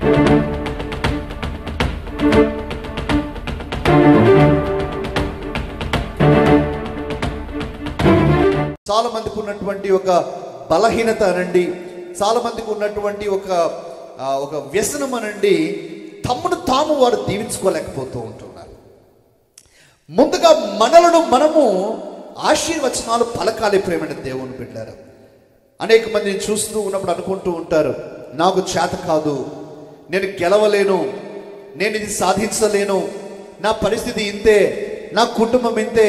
చాలా మందికి ఉన్నటువంటి ఒక బలహీనత అనండి, చాలా మందికి ఉన్నటువంటి ఒక వ్యసనం అనండి, తమ్ముడు తాము వారు దీవించుకోలేకపోతూ ఉంటున్నారు. ముందుగా మనము ఆశీర్వచనాలు పలకాలి. ప్రేమైన దేవుని బిడ్డలారా, అనేక మందిని చూస్తూ ఉన్నప్పుడు అనుకుంటూ ఉంటారు, నాకు చేత కాదు, నేను గెలవలేను, నేను ఇది సాధించలేను, నా పరిస్థితి ఇంతే, నా కుటుంబం ఇంతే,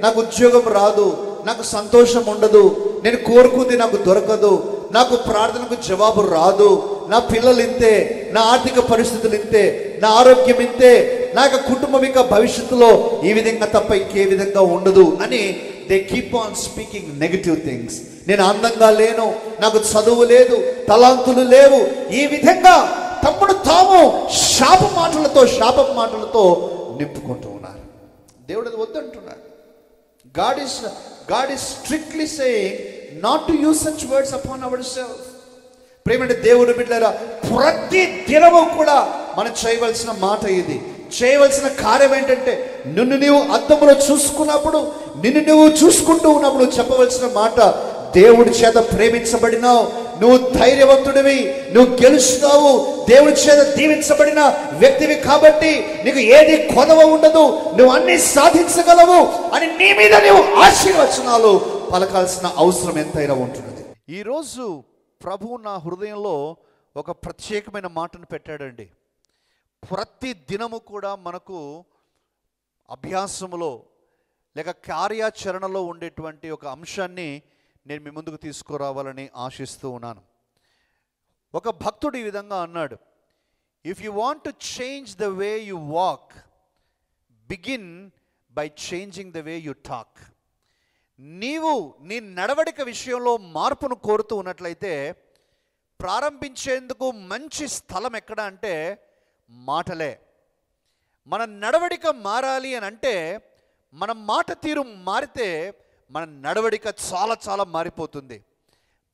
నాకు ఉద్యోగం రాదు, నాకు సంతోషం ఉండదు, నేను కోరుకుంది నాకు దొరకదు, నాకు ప్రార్థనకు జవాబు రాదు, నా పిల్లలు ఇంతే, నా ఆర్థిక పరిస్థితులు ఇంతే, నా ఆరోగ్యం ఇంతే, నాకు కుటుంబం ఇంకా భవిష్యత్తులో ఈ విధంగా తప్ప ఇంకే విధంగా ఉండదు అని they keep on speaking negative things. నేను అందంగా లేను, నాకు చదువు లేదు, తలాంతులు లేవు, ఈ విధంగా తమ్ముడు తాము శాప మాటలతో నింపుకుంటూ ఉన్నారు. దేవుడు అది వద్దంటున్నాడు. God is strictly saying not to use such words upon ourselves. ప్రేమైన దేవుని బిడ్డలారా, ప్రతి దినము కూడా మనం చేయవలసిన మాట ఇది. చేయవలసిన కార్యం ఏంటంటే, నిన్ను నీవు అద్దంలో చూసుకున్నప్పుడు, నిన్ను నువ్వు చూసుకుంటూ ఉన్నప్పుడు చెప్పవలసిన మాట, దేవుడి చేత ప్రేమించబడినావు, నువ్వు ధైర్యవంతుడివి, నువ్వు గెలుస్తావు, దేవుడి చేత దీవించబడిన వ్యక్తివి కాబట్టి నీకు ఏది కొదవ ఉండదు, నువ్వు అన్ని సాధించగలవు అని నీ మీద నీవు ఆశీర్వచనాలు పలకాల్సిన అవసరం ఎంతైనా ఉంటున్నది. ఈరోజు ప్రభువు నా హృదయంలో ఒక ప్రత్యేకమైన మాటను పెట్టాడండి. ప్రతి దినము కూడా మనకు అభ్యాసములో లేక కార్యాచరణలో ఉండేటువంటి ఒక అంశాన్ని నేను మీ ముందుకు తీసుకురావాలని ఆశిస్తూ ఉన్నాను. ఒక భక్తుడు ఈ విధంగా అన్నాడు, if you want to change the way you walk, begin by changing the way you talk. నీవు నీ నడవడిక విషయంలో మార్పును కోరుతూ ఉన్నట్లయితే ప్రారంభించేందుకు మంచి స్థలం ఎక్కడ అంటే మాటలే. మన నడవడిక మారాలి అని అంటే, మన మాట తీరు మారితే మన నడవడిక చాలా మారిపోతుంది.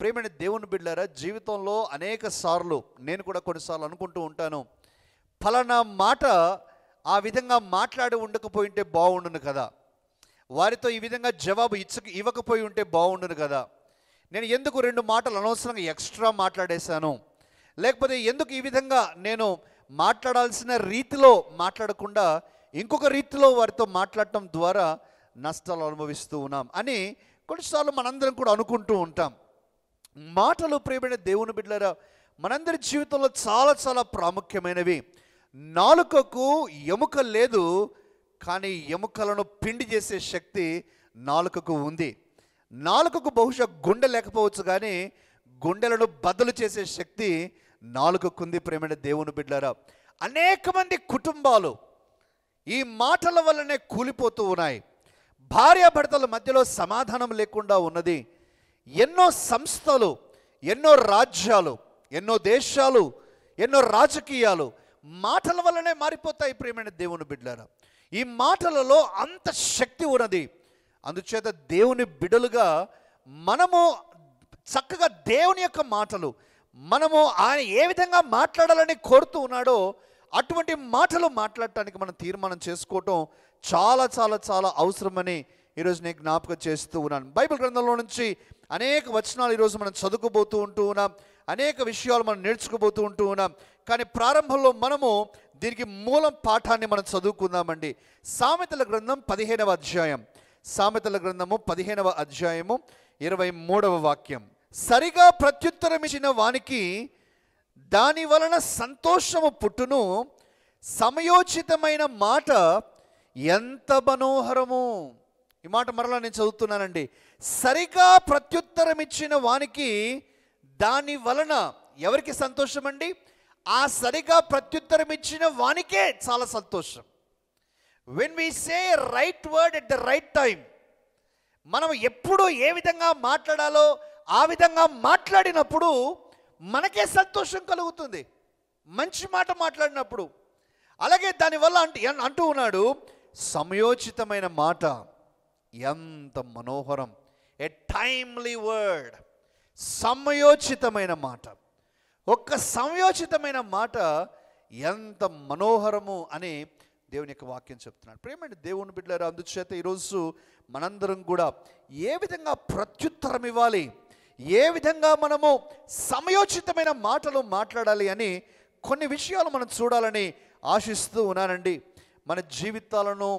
ప్రేమైన దేవుని బిడ్డలారా, జీవితంలో అనేక సార్లు నేను కూడా కొన్నిసార్లు అనుకుంటూ ఉంటాను, ఫలానా మాట ఆ విధంగా మాట్లాడి ఉండకపోయి ఉంటే బాగుండును కదా, వారితో ఈ విధంగా జవాబు ఇవ్వకపోయి ఉంటే బాగుండును కదా, నేను ఎందుకు 2 మాటలు అనవసరంగా ఎక్స్ట్రా మాట్లాడేశాను, లేకపోతే ఎందుకు ఈ విధంగా నేను మాట్లాడాల్సిన రీతిలో మాట్లాడకుండా ఇంకొక రీతిలో వారితో మాట్లాడటం ద్వారా నష్టాలు అనుభవిస్తూ ఉన్నాం అని కొన్నిసార్లు మనందరం కూడా అనుకుంటూ ఉంటాం. మాటలు ప్రియమైన దేవుని బిడ్డలారా, మనందరి జీవితంలో చాలా ప్రాముఖ్యమైనవి. నాలుకకు ఎముక లేదు, కానీ ఎముకలను పిండి చేసే శక్తి నాలుకకు ఉంది. నాలుకకు బహుశా గుండె లేకపోవచ్చు, కానీ గుండెలను బద్దలు చేసే శక్తి నాలుకకు ఉంది. ప్రియమైన దేవుని బిడ్డలారా, అనేక మంది కుటుంబాలు ఈ మాటల వల్లనే కూలిపోతూ ఉన్నాయి. భార్యాభర్తల మధ్యలో సమాధానం లేకుండా ఉన్నది. ఎన్నో సంస్థలు, ఎన్నో రాజ్యాలు, ఎన్నో దేశాలు, ఎన్నో రాజకీయాలు మాటల వల్లనే మారిపోతాయి. ప్రియమైన దేవుని బిడ్డలారా, ఈ మాటలలో అంత శక్తి ఉన్నది. అందుచేత దేవుని బిడ్డలుగా మనము చక్కగా దేవుని యొక్క మాటలు, మనము ఆయన ఏ విధంగా మాట్లాడాలని కోరుతూ ఉన్నాడో అటువంటి మాటలు మాట్లాడటానికి మనం తీర్మానం చేసుకోవటం చాలా అవసరమని ఈరోజు నేను జ్ఞాపకం చేస్తూ ఉన్నాను. బైబిల్ గ్రంథంలో నుంచి అనేక వచనాలు ఈరోజు మనం చదువుకోబోతూ ఉంటూ ఉన్నాం, అనేక విషయాలు మనం నేర్చుకోబోతూ ఉంటూ ఉన్నాం. కానీ ప్రారంభంలో మనము దీనికి మూలం పాఠాన్ని మనం చదువుకుందామండి. సామెతల గ్రంథం 15వ అధ్యాయం, సామెతల గ్రంథము 15వ అధ్యాయము 23వ వాక్యం. సరిగా ప్రత్యుత్తరమిచ్చిన వానికి దాని వలన సంతోషము పుట్టును, సమయోచితమైన మాట ఎంత మనోహరము. ఈ మాట మరలా నేను చదువుతున్నానండి. సరిగా ప్రత్యుత్తరం ఇచ్చిన వానికి దాని వలన ఎవరికి సంతోషం అండి? ఆ సరిగా ప్రత్యుత్తరం ఇచ్చిన వానికే చాలా సంతోషం. When we say right word at the right time, మనం ఎప్పుడు ఏ విధంగా మాట్లాడాలో ఆ విధంగా మాట్లాడినప్పుడు మనకే సంతోషం కలుగుతుంది, మంచి మాట మాట్లాడినప్పుడు. అలాగే దానివల్ల అంటూ ఉన్నాడు, సమయోచితమైన మాట ఎంత మనోహరం. ఏ టైమ్లీ వర్డ్, సమయోచితమైన మాట. ఒక్క సంయోచితమైన మాట ఎంత మనోహరము అని దేవుని యొక్క వాక్యం చెప్తున్నాడు. ప్రేమండి దేవుని బిడ్డలారా, అందుచేత ఈరోజు మనందరం కూడా ఏ విధంగా ప్రత్యుత్తరం ఇవ్వాలి, ఏ విధంగా మనము సమయోచితమైన మాటలు మాట్లాడాలి అని కొన్ని విషయాలు మనం చూడాలని ఆశిస్తూ ఉన్నానండి. మన జీవితాలను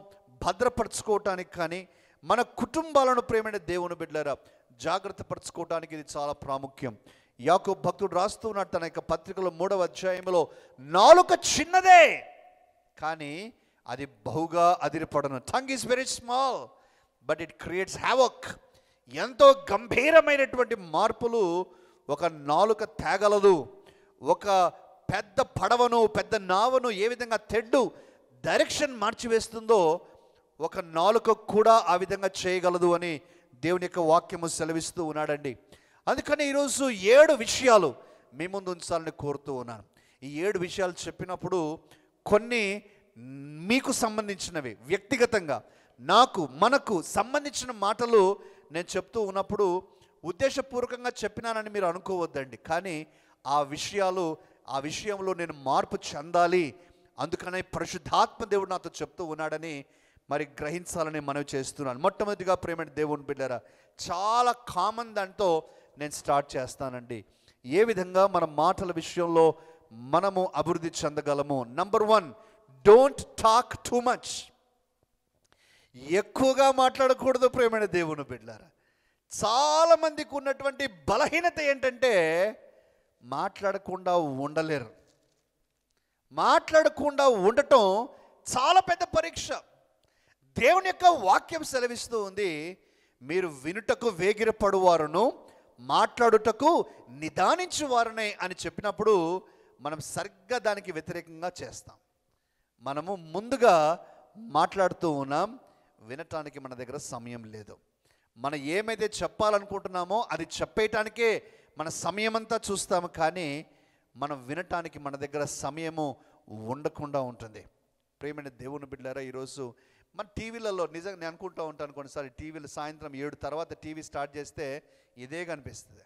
భద్రపరచుకోవటానికి కానీ మన కుటుంబాలను ప్రేమైన దేవుని బిడ్డలారా జాగ్రత్త పరచుకోవటానికి ఇది చాలా ప్రాముఖ్యం. యాకోబు భక్తుడు రాస్తూ ఉన్నాడు తన యొక్క పత్రికలో 3వ అధ్యాయంలో, నాలుక చిన్నదే కానీ అది బహుగా అదిరిపడను. Tongue is very small but it creates havoc. ఎంతో గంభీరమైనటువంటి మార్పులు ఒక నాలుక తేగలదు. ఒక పెద్ద పడవను, పెద్ద నావను ఏ విధంగా తెడ్డు డైరెక్షన్ మార్చివేస్తుందో ఒక నాలుక కూడా ఆ విధంగా చేయగలదు అని దేవుని యొక్క వాక్యము సెలవిస్తూ ఉన్నాడండి. అందుకని ఈరోజు 7 విషయాలు మీ ముందు ఉంచాలని కోరుతూ ఉన్నాను. ఈ 7 విషయాలు చెప్పినప్పుడు కొన్ని మీకు సంబంధించినవి, వ్యక్తిగతంగా నాకు మనకు సంబంధించిన మాటలు నేను చెప్తూ ఉన్నప్పుడు ఉద్దేశపూర్వకంగా చెప్పినానని మీరు అనుకోవద్దండి. కానీ ఆ విషయంలో నేను మార్పు చెందాలి, అందుకనే పరిశుద్ధాత్మ దేవుడు నాతో చెప్తూ ఉన్నాడని మరి గ్రహించాలని మనవి చేస్తున్నాను. మొట్టమొదటిగా ప్రేమ దేవుని బిడ్డలారా, చాలా కామన్ దాంతో నేను స్టార్ట్ చేస్తానండి. ఏ విధంగా మన మాటల విషయంలో మనము అభివృద్ధి చెందగలము. Number 1, don't talk too much. ఎక్కువగా మాట్లాడకూడదు ప్రేమైన దేవుని బిడ్డలారా. చాలా మందికి ఉన్నటువంటి బలహీనత ఏంటంటే మాట్లాడకుండా ఉండలేరు. మాట్లాడకుండా ఉండటం చాలా పెద్ద పరీక్ష. దేవుని యొక్క వాక్యం సెలవిస్తూ ఉంది, మీరు వినుటకు వేగిరపడువారును మాట్లాడుటకు నిదానించువారనే అని చెప్పినప్పుడు మనం సరిగ్గా దానికి వ్యతిరేకంగా చేస్తాం. మనము ముందుగా మాట్లాడుతూ ఉన్నాం, వినటానికి మన దగ్గర సమయం లేదు. మనం ఏమైతే చెప్పాలనుకుంటున్నామో అది చెప్పేయటానికే మన సమయం అంతా చూస్తాము, కానీ మనం వినటానికి మన దగ్గర సమయము ఉండకుండా ఉంటుంది. ప్రేమైన దేవుని బిడ్డలారా, ఈరోజు మన టీవీలలో నిజంగా నేను అనుకుంటూ ఉంటాను, కొన్నిసార్లు టీవీలు సాయంత్రం 7 తర్వాత టీవీ స్టార్ట్ చేస్తే ఇదే కనిపిస్తుంది.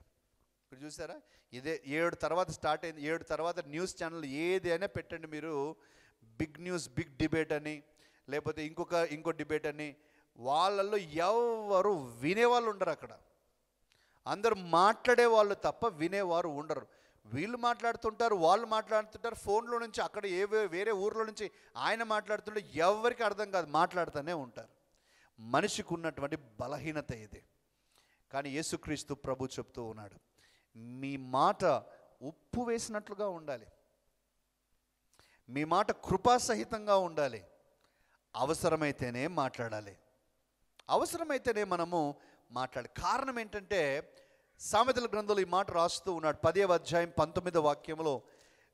ఇప్పుడు చూసారా, ఇదే 7 తర్వాత స్టార్ట్ అయింది. 7 తర్వాత న్యూస్ ఛానల్ ఏదైనా పెట్టండి మీరు, బిగ్ న్యూస్, బిగ్ డిబేట్ అని, లేకపోతే ఇంకో డిబేట్ అని, వాళ్ళల్లో ఎవరు వినేవాళ్ళు ఉండరు. అక్కడ అందరూ మాట్లాడేవాళ్ళు తప్ప వినేవారు ఉండరు. వీళ్ళు మాట్లాడుతుంటారు, వాళ్ళు మాట్లాడుతుంటారు, ఫోన్లో నుంచి అక్కడ వేరే ఊర్లో నుంచి ఆయన మాట్లాడుతుంటే ఎవరికి అర్థం కాదు, మాట్లాడుతూనే ఉంటారు. మనిషికి ఉన్నటువంటి బలహీనత ఇది. కానీ యేసుక్రీస్తు ప్రభు చెప్తూ ఉన్నాడు, మీ మాట ఉప్పు వేసినట్లుగా ఉండాలి, మీ మాట కృపాసహితంగా ఉండాలి, అవసరమైతేనే మాట్లాడాలి, అవసరమైతేనే మనము మాట్లాడాలి. కారణం ఏంటంటే సామెతల గ్రంథంలో ఈ మాట రాస్తూ ఉన్నాడు 10వ అధ్యాయం 19వ వాక్యంలో,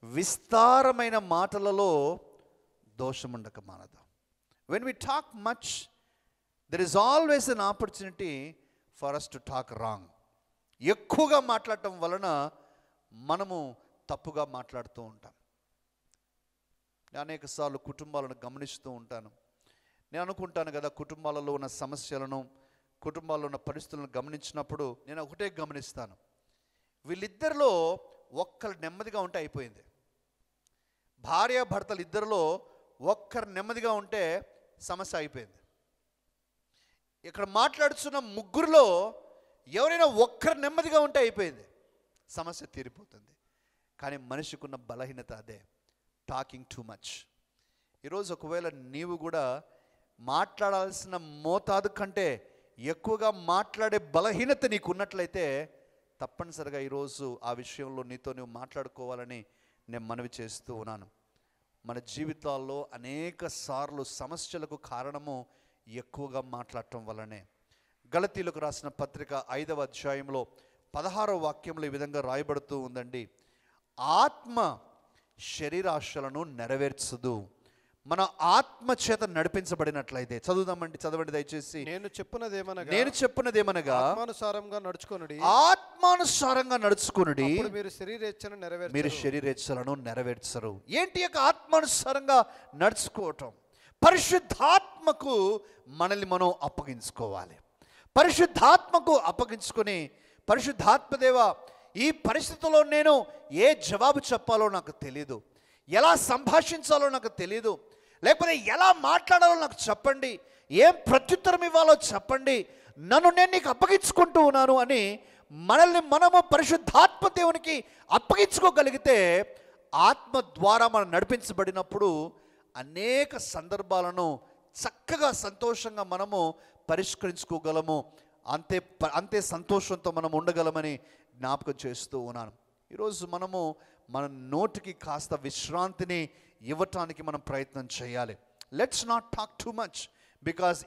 విస్తారమైన మాటలలో దోషముండక మానదు. When we talk much there is always an opportunity for us to talk wrong. ఎక్కువగా మాట్లాడటం వలన మనము తప్పుగా మాట్లాడుతూ ఉంటాం. అనేక సార్లు కుటుంబాలను గమనిస్తూ ఉంటాను. నేను అనుకుంటాను కదా, కుటుంబాలలో ఉన్న సమస్యలను, కుటుంబాల్లో ఉన్న పరిస్థితులను గమనించినప్పుడు నేను ఒకటే గమనిస్తాను, వీళ్ళిద్దరిలో ఒక్కరు నెమ్మదిగా ఉంటే అయిపోయింది. భార్యాభర్తలు ఇద్దరిలో ఒక్కరు నెమ్మదిగా ఉంటే సమస్య అయిపోయింది. ఇక్కడ మాట్లాడుతున్న ముగ్గురులో ఎవరైనా ఒక్కరు నెమ్మదిగా ఉంటే అయిపోయింది, సమస్య తీరిపోతుంది. కానీ మనిషికి ఉన్న బలహీనత అదే, టాకింగ్ టూ మచ్. ఈరోజు ఒకవేళ నీవు కూడా మాట్లాడాల్సిన మోతాదు కంటే ఎక్కువగా మాట్లాడే బలహీనత నీకు ఉన్నట్లయితే తప్పనిసరిగా ఈరోజు ఆ విషయంలో నీతో నువ్వు మాట్లాడుకోవాలని నేను మనవి చేస్తూ ఉన్నాను. మన జీవితాల్లో అనేక సార్లు సమస్యలకు కారణము ఎక్కువగా మాట్లాడటం వల్లనే. గలతీలకు రాసిన పత్రిక 5వ అధ్యాయంలో 16వ వాక్యంలో ఈ విధంగా రాయబడుతూ ఉందండి, ఆత్మ శరీరాశలను నెరవేర్చదు, మన ఆత్మ చేత నడిపించబడినట్లయితే. చదవండి దయచేసి. నేను చెప్పున్నదేమనగా ఆత్మానుసారంగా నడుచుకొనుడి, మీరు శరీరేచ్ఛలను నెరవేర్చరు. ఏంటి యొక్క ఆత్మానుసారంగా నడుచుకోవటం? పరిశుద్ధాత్మకు మనల్ని మనం అప్పగించుకోవాలి. పరిశుద్ధాత్మకు అప్పగించుకొని, పరిశుద్ధాత్మదేవ ఈ పరిస్థితిలో నేను ఏ జవాబు చెప్పాలో నాకు తెలియదు, ఎలా సంభాషించాలో నాకు తెలియదు, లేకపోతే ఎలా మాట్లాడాలో నాకు చెప్పండి, ఏం ప్రత్యుత్తరం ఇవ్వాలో చెప్పండి, నన్ను నేను నీకు అప్పగించుకుంటూ ఉన్నాను అని మనల్ని మనము పరిశుద్ధాత్మ దేవునికి అప్పగించుకోగలిగితే, ఆత్మ ద్వారా మనం నడిపించబడినప్పుడు అనేక సందర్భాలను చక్కగా సంతోషంగా మనము పరిష్కరించుకోగలము. అంతే సంతోషంతో మనం ఉండగలమని జ్ఞాపకం చేస్తూ ఉన్నాను. ఈరోజు మనము మన నోటికి కాస్త విశ్రాంతిని ఇవ్వటానికి మనం ప్రయత్నం చేయాలి. Let's not talk too much because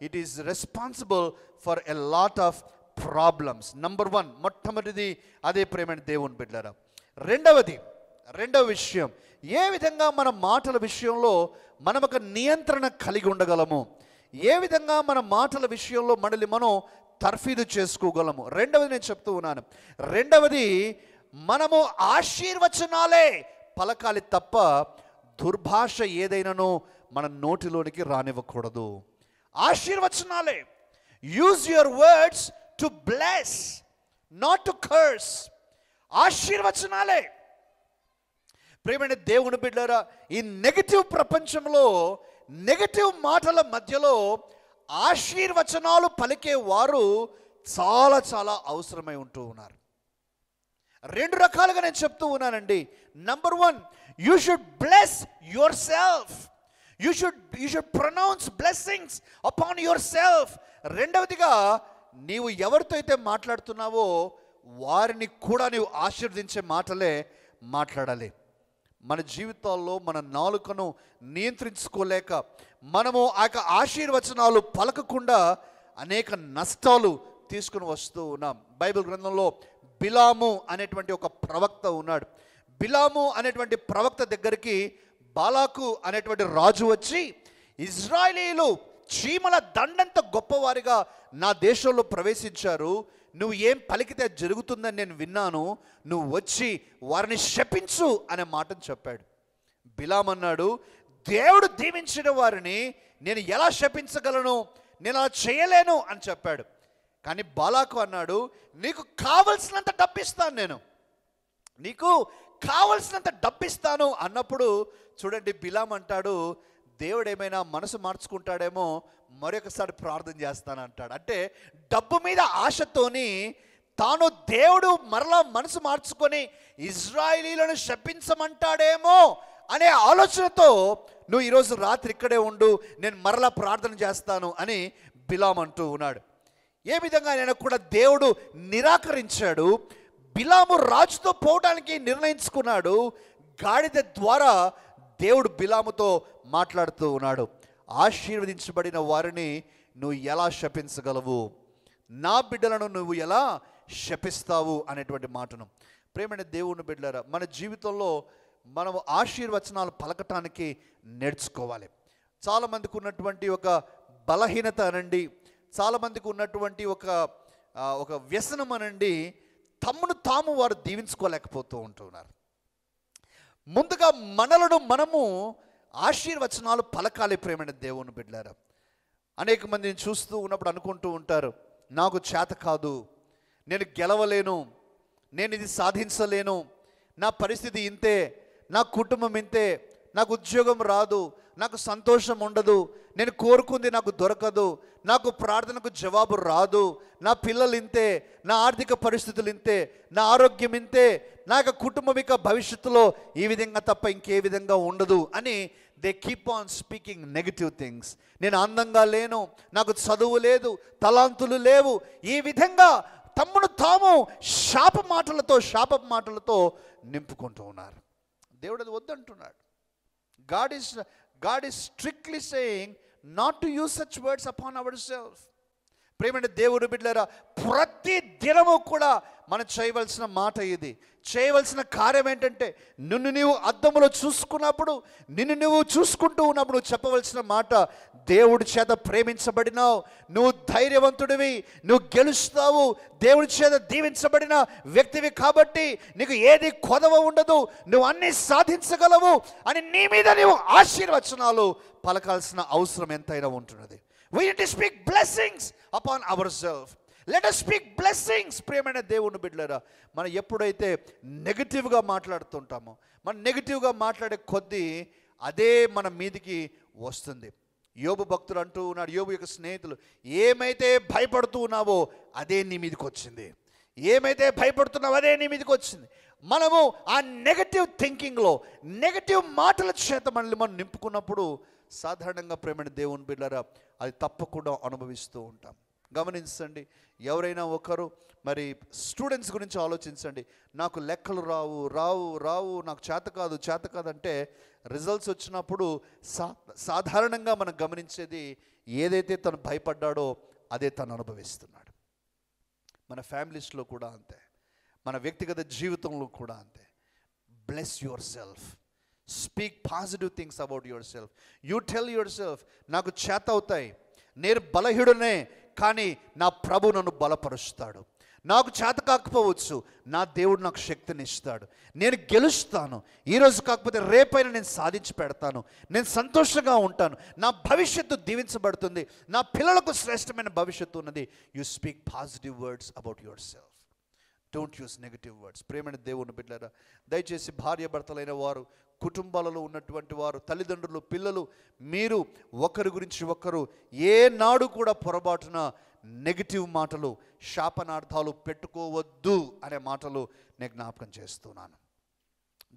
it is responsible for a lot of problems. Number 1, మొట్టమొదటిది అదే ప్రేమైన దేవుని బిడ్డలారా. రెండవ విషయం, ఏ విధంగా మన మాటల విషయంలో మనం ఒక నియంత్రణ కలిగి ఉండగలము, ఏ విధంగా మన మాటల విషయంలో మనల్ని మనం తర్ఫీదు చేసుకోగలము. రెండవది నేను చెప్తూ ఉన్నాను, రెండవది మనము ఆశీర్వచనాలే పలకాలి తప్ప దుర్భాష ఏదైనానో మన నోటిలోనికి రానివ్వకూడదు. ఆశీర్వచనాలే. Use your words to bless, not to curse. ఆశీర్వచనాలే. ప్రియమైన దేవుని బిడ్డలారా, ఈ నెగటివ్ ప్రపంచంలో నెగటివ్ మాటల మధ్యలో ఆశీర్వచనాలు పలికే వారు చాలా చాలా అవసరమై ఉంటూ ఉన్నారు. 2 రకాలుగా నేను చెప్తూ ఉన్నానండి. Number 1, you should bless yourself. You should pronounce blessings upon yourself. రెండవదిగా, నీవు ఎవరితో అయితే మాట్లాడుతున్నావో వారిని కూడా నీవు ఆశీర్వదించే మాటలే మాట్లాడాలి. మన జీవితాల్లో మన నాలుకను నియంత్రించుకోలేక మనము ఆ యొక్క ఆశీర్వచనాలు పలకకుండా అనేక నష్టాలు తీసుకుని వస్తూ ఉన్నాం. బైబిల్ గ్రంథంలో బిలాము అనేటువంటి ఒక ప్రవక్త ఉన్నాడు. బిలాము అనేటువంటి ప్రవక్త దగ్గరికి బాలాకు అనేటువంటి రాజు వచ్చి, ఇజ్రాయేలీలు చీమల దండంత గొప్పవారిగా నా దేశంలో ప్రవేశించారు, నువ్వు ఏం పలికితే జరుగుతుందని నేను విన్నాను, నువ్వు వచ్చి వారిని శపించు అనే మాటను చెప్పాడు. బిలాం అన్నాడు, దేవుడు దీవించిన వారిని నేను ఎలా శపించగలను, నేను అలా చేయలేను అని చెప్పాడు. కానీ బాలాకు అన్నాడు, నీకు కావలసినంత డబ్బిస్తాను, నేను నీకు కావలసినంత డబ్బిస్తాను అన్నప్పుడు చూడండి, బిలాం అంటాడు, దేవుడు ఏమైనా మనసు మార్చుకుంటాడేమో, మరొకసారి ప్రార్థన చేస్తానంటాడు. అంటే డబ్బు మీద ఆశతోని తాను దేవుడు మరలా మనసు మార్చుకొని ఇజ్రాయేలీలను శపించమంటాడేమో అనే ఆలోచనతో నువ్వు ఈరోజు రాత్రి ఇక్కడే ఉండు, నేను మరలా ప్రార్థన చేస్తాను అని బిలాం అంటూ ఉన్నాడు. ఏ విధంగా నేను కూడా దేవుడు నిరాకరించాడు. బిలాము రాజుతో పోవడానికి నిర్ణయించుకున్నాడు. గాడిద ద్వారా దేవుడు బిలాముతో మాట్లాడుతూ ఉన్నాడు. ఆశీర్వదించబడిన వారిని నువ్వు ఎలా శపించగలవు, నా బిడ్డలను నువ్వు ఎలా శపిస్తావు అనేటువంటి మాటను. ప్రేమైన దేవుని బిడ్డలారా, మన జీవితంలో మనం ఆశీర్వచనాలు పలకటానికి నేర్చుకోవాలి. చాలామందికి ఉన్నటువంటి ఒక బలహీనత అనండి, చాలామందికి ఉన్నటువంటి ఒక వ్యసనం అనండి, తమ్మును తాము వారు దీవించుకోలేకపోతూ ఉంటున్నారు. ముందుగా మనలను మనము ఆశీర్వచనాలు పలకాలి. ప్రేమైన దేవుని బిడ్డలారా, అనేక మందిని చూస్తూ ఉన్నప్పుడు అనుకుంటూ ఉంటారు, నాకు చేత కాదు, నేను గెలవలేను, నేను ఇది సాధించలేను, నా పరిస్థితి ఇంతే, నా కుటుంబం ఇంతే, నాకు ఉద్యోగం రాదు, నాకు సంతోషం ఉండదు, నేను కోరుకుంది నాకు దొరకదు, నాకు ప్రార్థనకు జవాబు రాదు, నా పిల్లలు ఇంతే, నా ఆర్థిక పరిస్థితులు ఇంతే, నా ఆరోగ్యం ఇంతే, నా యొక్క కుటుంబం ఇక భవిష్యత్తులో ఈ విధంగా తప్ప ఇంకే విధంగా ఉండదు అని they keep on speaking negative things. నేను అందంగా లేను, నాకు చదువు లేదు, తలాంతులు లేవు, ఈ విధంగా తమ్మును తాము శాప మాటలతో నింపుకుంటూ ఉన్నారు. దేవుడు అది వద్దంటున్నాడు. God is strictly saying not to use such words upon ourselves. ప్రేమైన దేవుని బిడ్డలారా, ప్రతి దినము కూడా మనం చేయవలసిన మాట ఇది, చేయవలసిన కార్యం ఏంటంటే, నిన్ను నీవు అద్దములో చూసుకున్నప్పుడు, నిన్ను నువ్వు చూసుకుంటూ ఉన్నప్పుడు చెప్పవలసిన మాట, దేవుడి చేత ప్రేమించబడినావు, నువ్వు ధైర్యవంతుడివి, నువ్వు గెలుస్తావు, దేవుడి చేత దీవించబడిన వ్యక్తివి కాబట్టి నీకు ఏది కొదవ ఉండదు, నువ్వు అన్నీ సాధించగలవు అని నీ మీద నీవు ఆశీర్వచనాలు పలకాల్సిన అవసరం ఎంతైనా ఉంటున్నది. We need to speak blessings upon ourselves. Let us speak blessings. ప్రియమైన దేవుని బిడ్డలారా, మనం ఎప్పుడైతే నెగిటివ్గా మాట్లాడుతుంటామో, మనం నెగిటివ్గా మాట్లాడే కొద్దీ అదే మన మీదికి వస్తుంది. యోబు భక్తుడు అంటూ ఉన్నాడు, యోబు యొక్క స్నేహితులు, ఏమైతే భయపడుతూ ఉన్నావో అదే నీ మీదకి వచ్చింది, ఏమైతే భయపడుతున్నావో అదే నీ మీదకి వచ్చింది. మనము ఆ నెగటివ్ థింకింగ్లో, నెగటివ్ మాటల చేత మనల్ని మనం నింపుకున్నప్పుడు సాధారణంగా ప్రేమైన దేవుని బిడ్డలారా అది తప్పకుండా అనుభవిస్తూ ఉంటాం. గమనించండి, ఎవరైనా ఒకరు మరి స్టూడెంట్స్ గురించి ఆలోచించండి. నాకు లెక్కలు రావు రావు రావు, నాకు చేత కాదంటే రిజల్ట్స్ వచ్చినప్పుడు సాధారణంగా మనం గమనించేది ఏదైతే తను భయపడ్డాడో అదే తను అనుభవిస్తున్నాడు. మన ఫ్యామిలీస్లో కూడా అంతే, మన వ్యక్తిగత జీవితంలో కూడా అంతే. Bless your self, speak positive things about your self. You tell your self, నాకు చేత అవుతాయి, నేను బలహీనుడనే, కానీ నా ప్రభు నన్ను బలపరుస్తాడు. నాకు చేత కాకపోవచ్చు, నా దేవుడు నాకు శక్తిని ఇస్తాడు, నేను గెలుస్తాను, ఈరోజు కాకపోతే రేపైనా నేను సాధించి పెడతాను, నేను సంతోషంగా ఉంటాను, నా భవిష్యత్తు దీవించబడుతుంది, నా పిల్లలకు శ్రేష్టమైన భవిష్యత్తు ఉన్నది. You speak positive words about your self, don't use negative words. ప్రేమైన దేవుని బిడ్డలారా, దయచేసి భార్య భర్తలైన వారు, కుటుంబాలలో ఉన్నటువంటి వారు, తల్లిదండ్రులు, పిల్లలు, మీరు ఒకరి గురించి ఒకరు ఏనాడు కూడా పొరపాటున నెగిటివ్ మాటలు, శాపనార్థాలు పెట్టుకోవద్దు అనే మాటలు నేను జ్ఞాపకం చేస్తున్నాను.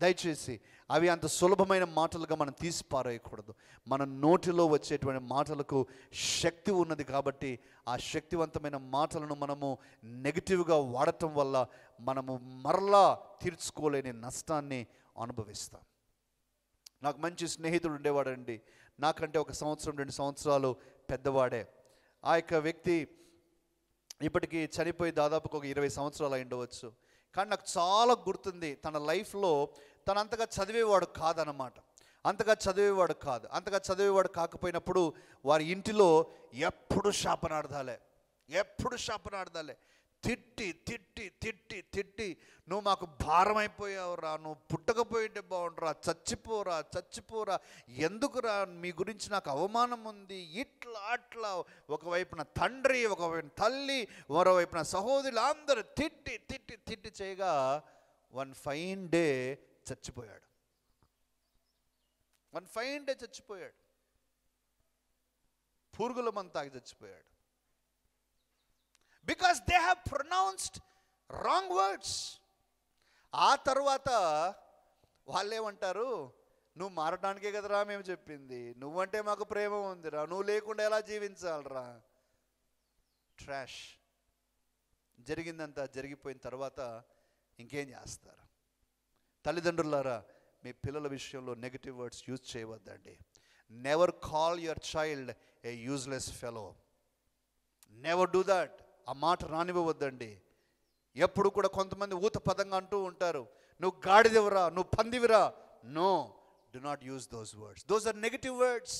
దయచేసి అవి అంత సులభమైన మాటలుగా మనం తీసి పారేయకూడదు. మన నోటిలో వచ్చేటువంటి మాటలకు శక్తి ఉన్నది కాబట్టి ఆ శక్తివంతమైన మాటలను మనము నెగిటివ్గా వాడటం వల్ల మనము మరలా తీర్చుకోలేని నష్టాన్ని అనుభవిస్తాం. నాకు మంచి స్నేహితుడు ఉండేవాడండి, నాకంటే 1 సంవత్సరం 2 సంవత్సరాలు పెద్దవాడే. ఆ యొక్క వ్యక్తి ఇప్పటికీ చనిపోయి దాదాపుగా ఒక 20 సంవత్సరాలు అయి ఉండవచ్చు. కానీ నాకు చాలా గుర్తుంది, తన లైఫ్లో తను అంతగా చదివేవాడు కాదన్నమాట. అంతగా చదివేవాడు కాకపోయినప్పుడు వారి ఇంటిలో ఎప్పుడు శాపనార్థాలే, తిట్టి తిట్టి తిట్టి తిట్టి, నువ్వు మాకు భారం అయిపోయావురా, నువ్వు పుట్టకపోయింటే బాగుండురా, చచ్చిపోరా, ఎందుకురా, మీ గురించి నాకు అవమానం ఉంది, ఇట్లా అట్లా. ఒకవైపున తండ్రి, ఒకవైపున తల్లి, మరోవైపున సహోదరులు అందరూ తిట్టి తిట్టి తిట్టి చేయగా వన్ ఫైన్ డే చచ్చిపోయాడు. పురుగుల మందు తాగి చచ్చిపోయాడు. Because they have pronounced wrong words. ఆ తర్వాత వాళ్ళేమంటారు, నువ్వు మారడానికే కదరా మేము చెప్పింది, నువ్వంటే మాకు ప్రేమ ఉందిరా, నువ్వు లేకుండా ఎలా జీవించాలరా. ట్రాష్. జరిగిందంతా జరిగిపోయిన తర్వాత ఇంకేం చేస్తారు? తల్లిదండ్రులారా, మీ పిల్లల విషయంలో నెగిటివ్ వర్డ్స్ యూజ్ చేయవద్దండి. Never call your child a useless fellow. Never do that. ఆ మాట రానివ్వద్దండి. ఎప్పుడు కూడా కొంతమంది ఊత పదంగా అంటూ ఉంటారు, నువ్వు గాడిదవిరా, నువ్వు పందివిరా. No, do not use those words. Those are negative words.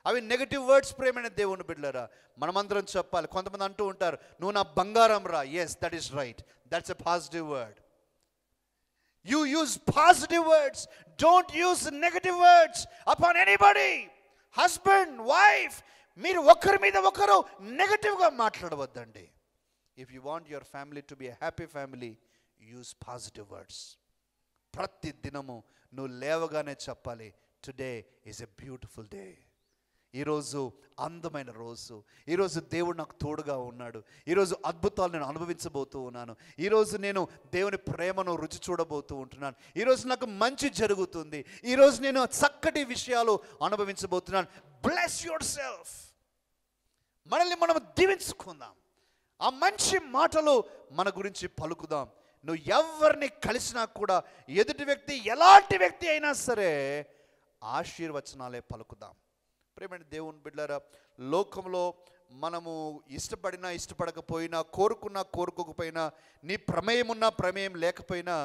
అవి నెగిటివ్ వర్డ్స్. ప్రేమైన దేవుని బిడ్డలారా, మనమందరం చెప్పాలి. కొంతమంది అంటూ ఉంటారు, నువ్వు నా బంగారం రా. Yes, that is right, that's a positive word. You use positive words. Don't use negative words upon anybody. Husband, wife, మీరు ఒకరి మీద ఒకరు నెగటివ్గా మాట్లాడవద్దండి. If you want your family to be a happy family, use positive words. ప్రతి దినము నువ్వు లేవగానే చెప్పాలి, today is a beautiful day. ఈరోజు అందమైన రోజు, ఈరోజు దేవుడు నాకు తోడుగా ఉన్నాడు, ఈరోజు అద్భుతాలు నేను అనుభవించబోతూ ఉన్నాను, ఈరోజు నేను దేవుని ప్రేమను రుచి చూడబోతూ ఉంటున్నాను, ఈరోజు నాకు మంచి జరుగుతుంది, ఈరోజు నేను చక్కటి విషయాలు అనుభవించబోతున్నాను. Bless your self. మనల్ని మనం దీవించుకుందాం. ఆ మంచి మాటలు మన గురించి పలుకుదాం. నువ్వు ఎవరిని కలిసినా కూడా ఎదుటి వ్యక్తి ఎలాంటి వ్యక్తి అయినా సరే ఆశీర్వచనాలే పలుకుదాం. ప్రేమైన దేవుని బిడ్డలారా, లోకంలో మనము ఇష్టపడినా ఇష్టపడకపోయినా, కోరుకున్నా కోరుకోకపోయినా, నీ ప్రమేయం ఉన్నా ప్రమేయం లేకపోయినా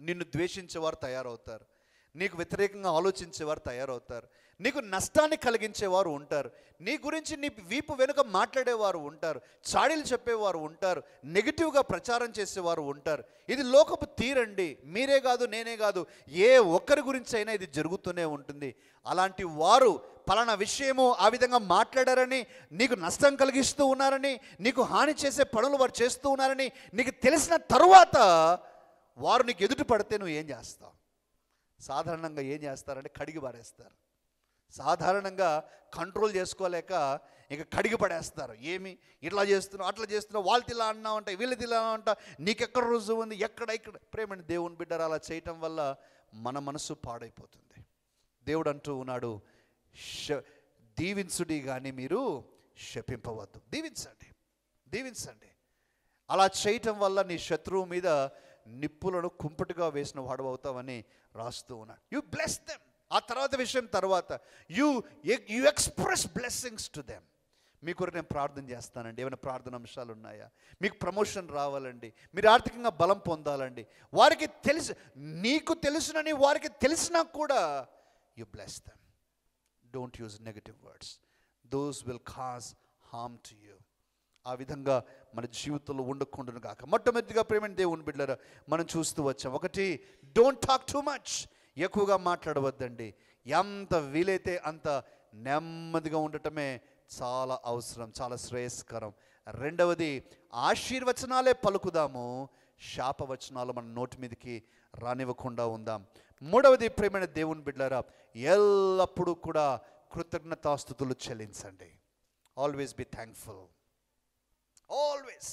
నిన్ను ద్వేషించేవారు తయారవుతారు. నీకు వ్యతిరేకంగా ఆలోచించేవారు తయారవుతారు. నీకు నష్టాన్ని కలిగించేవారు ఉంటారు. నీ గురించి నీ వీపు వెనుక మాట్లాడేవారు ఉంటారు. చాడీలు చెప్పేవారు ఉంటారు. నెగిటివ్గా ప్రచారం చేసేవారు ఉంటారు. ఇది లోకపు తీరండి. మీరే కాదు, నేనే కాదు, ఏ ఒక్కరి గురించి అయినా ఇది జరుగుతూనే ఉంటుంది. అలాంటి వారు పలానా విషయము ఆ విధంగా మాట్లాడారని, నీకు నష్టం కలిగిస్తూ ఉన్నారని, నీకు హాని చేసే పనులు వారు చేస్తూ ఉన్నారని నీకు తెలిసిన తరువాత వారు నీకు ఎదుటి పడితే నువ్వు ఏం చేస్తావు? సాధారణంగా ఏం చేస్తారంటే కడిగి పారేస్తారు. సాధారణంగా కంట్రోల్ చేసుకోలేక ఇక కడిగి పడేస్తారు. ఏమి ఇట్లా చేస్తున్నావు, అట్లా చేస్తున్నావు, వాళ్ళకి ఇలా అన్నావు అంట, వీళ్ళకి ఇలా అంట, నీకెక్కడ రుజువు ఉంది, ఎక్కడ ప్రేమని దేవుని బిడ్డరు అలా చేయటం వల్ల మన మనసు పాడైపోతుంది. దేవుడు అంటూ ఉన్నాడు, దీవించుడి కానీ మీరు శపింపవద్దు. దీవించండి, దీవించండి. అలా చేయటం వల్ల నీ శత్రువు మీద నిప్పులను కుంపటిగా వేసిన వాడు అవుతావని రాస్తూ ఉన్నాడు. You bless them. ఆ తర్వాత విషయం తర్వాత you express blessings to them. మీ కొరకు నేను ప్రార్థన చేస్తానండి. ఏమైనా ప్రార్థన అంశాలు ఉన్నాయా? మీకు ప్రమోషన్ రావాలండి, మీరు ఆర్థికంగా బలం పొందాలండి, వారికి తెలుసు, నీకు తెలుసునని వారికి తెలిసినా కూడా you bless them. Don't use negative words, those will cause harm to you. ఆ విధంగా మన జీవితంలో ఉండకుండాను కాక మొట్టమొదటిగా ప్రేమని దేవుని బిడ్డలారా మనం చూస్తూ వచ్చాం. ఒకటి, డోంట్ టాక్ టూ మచ్. ఎక్కువగా మాట్లాడవద్దండి. ఎంత వీలైతే అంత నెమ్మదిగా ఉండటమే చాలా అవసరం, చాలా శ్రేయస్కరం. రెండవది, ఆశీర్వచనాలే పలుకుదాము, శాపవచనాలు మన నోటి మీదకి రానివ్వకుండా ఉందాం. మూడవది ప్రేమైన దేవుని బిడ్డలారా, ఎల్లప్పుడూ కూడా కృతజ్ఞతాస్తుతులు చెల్లించండి. Always be thankful. Always,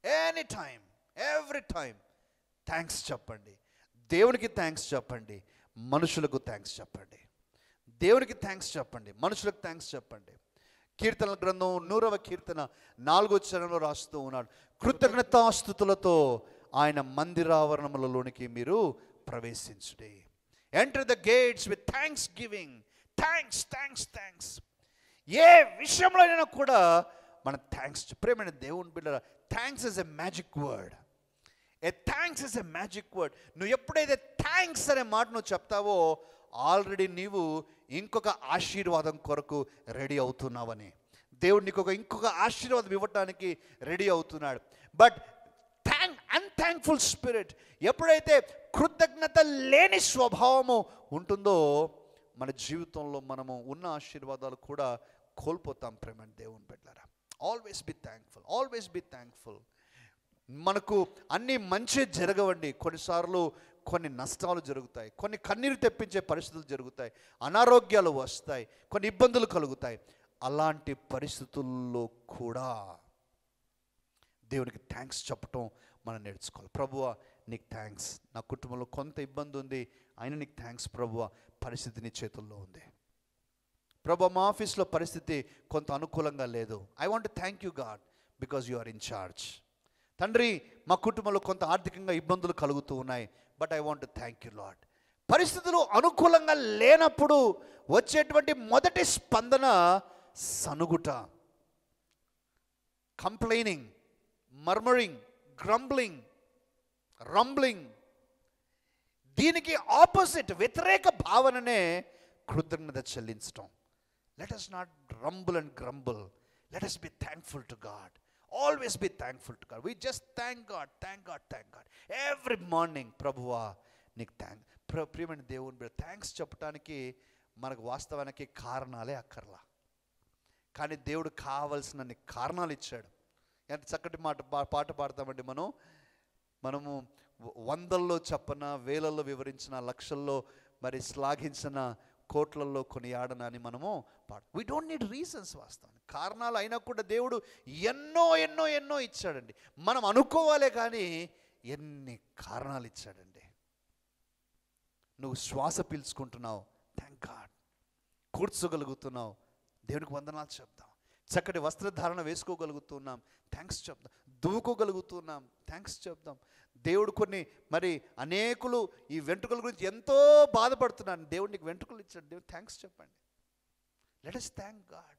any time, every time thanks చెప్పండి. దేవునికి థ్యాంక్స్ చెప్పండి, మనుషులకు థ్యాంక్స్ చెప్పండి. దేవునికి థ్యాంక్స్ చెప్పండి, మనుషులకు థ్యాంక్స్ చెప్పండి. కీర్తనల గ్రంథం 100వ కీర్తన 4వ వచనంలో రాస్తూ ఉన్నాడు, కృతజ్ఞతాస్తుతులతో ఆయన మందిరావరణములలోనికి మీరు ప్రవేశించుడి. Enter the gates with thanksgiving. Thanks, thanks, thanks. ఏ విషయంలో అయినా కూడా మనం థ్యాంక్స్. ప్రేమైన దేవుని బిడ్డలారా, thanks is a magic word. Thanks is a magic word. నువ్వు ఎప్పుడైతే థ్యాంక్స్ అనే మాట నువ్వు చెప్తావో ఆల్రెడీ నీవు ఇంకొక ఆశీర్వాదం కొరకు రెడీ అవుతున్నావని, దేవుడు నీకు ఇంకొక ఆశీర్వాదం ఇవ్వటానికి రెడీ అవుతున్నాడు. బట్ అన్థ్యాంక్ఫుల్ స్పిరిట్, ఎప్పుడైతే కృతజ్ఞత లేని స్వభావము ఉంటుందో మన జీవితంలో మనము ఉన్న ఆశీర్వాదాలు కూడా కోల్పోతాం. ప్రేమ దేవుని బిడ్డలారా, always be thankful, always be thankful. మనకు అన్నీ మంచి జరగవండి. కొన్నిసార్లు కొన్ని నష్టాలు జరుగుతాయి, కొన్ని కన్నీరు తెప్పించే పరిస్థితులు జరుగుతాయి, అనారోగ్యాలు వస్తాయి, కొన్ని ఇబ్బందులు కలుగుతాయి. అలాంటి పరిస్థితుల్లో కూడా దేవునికి థ్యాంక్స్ చెప్పటం మనం నేర్చుకోవాలి. ప్రభువా నీకు థ్యాంక్స్, నా కుటుంబంలో కొంత ఇబ్బంది ఉంది, అయినా నీకు థ్యాంక్స్ ప్రభువా, పరిస్థితి నీ చేతుల్లో ఉంది. ప్రభువా మా ఆఫీస్లో పరిస్థితి కొంత అనుకూలంగా లేదు, I want to thank you God because you are in charge. తండ్రి మా కుటుంబంలో కొంత ఆర్థికంగా ఇబ్బందులు కలుగుతూ ఉన్నాయి, but I want to thank you Lord. పరిస్థితులు అనుకూలంగా లేనప్పుడు వచ్చేటువంటి మొదటి స్పందన సనుగుట, కంప్లైనింగ్, మర్మరింగ్, గ్రంబ్లింగ్, రంబ్లింగ్. దీనికి ఆపోజిట్ వ్యతిరేక భావననే కృతజ్ఞత చెల్లించటం. Let us not rumble and grumble. Let us be thankful to God. Always be thankful to God. We just thank God, thank God, thank God. Every morning, ప్రభువా నీకు ప్రియమైన దేవుని బిడ్డ, థ్యాంక్స్ చెప్పడానికి మనకు వాస్తవానికి కారణాలే అక్కర్లా, కానీ దేవుడు కావలసిన కారణాలు ఇచ్చాడు. ఎంత చక్కటి పాట పాడతామండి మనము వందల్లో చెప్పన, వేలల్లో వివరించిన, లక్షల్లో మరి శ్లాఘించిన, కోట్లల్లో కొనియాడన అని మనము వీ డోంట్ నీడ్ రీజన్స్. వాస్తవానికి కారణాలు అయినా కూడా దేవుడు ఎన్నో ఎన్నో ఎన్నో ఇచ్చాడండి. మనం అనుకోవాలే కానీ ఎన్ని కారణాలు ఇచ్చాడండి. నువ్వు శ్వాస పీల్చుకుంటున్నావు, థ్యాంక్ గాడ్. కూర్చోగలుగుతున్నావు, దేవునికి వందనాలు చెప్తాం. చక్కటి వస్త్రధారణ వేసుకోగలుగుతున్నాం, థ్యాంక్స్ చెప్దాం. దువ్వుకోగలుగుతున్నాం, థ్యాంక్స్ చెప్దాం. దేవుడు కొన్ని మరి అనేకులు ఈ వెంట్రుకల గురించి ఎంతో బాధపడుతున్నాను, దేవుడు నీకు వెంట్రుకలు ఇచ్చాడు, దేవుడు థ్యాంక్స్ చెప్పండి. Let us thank God.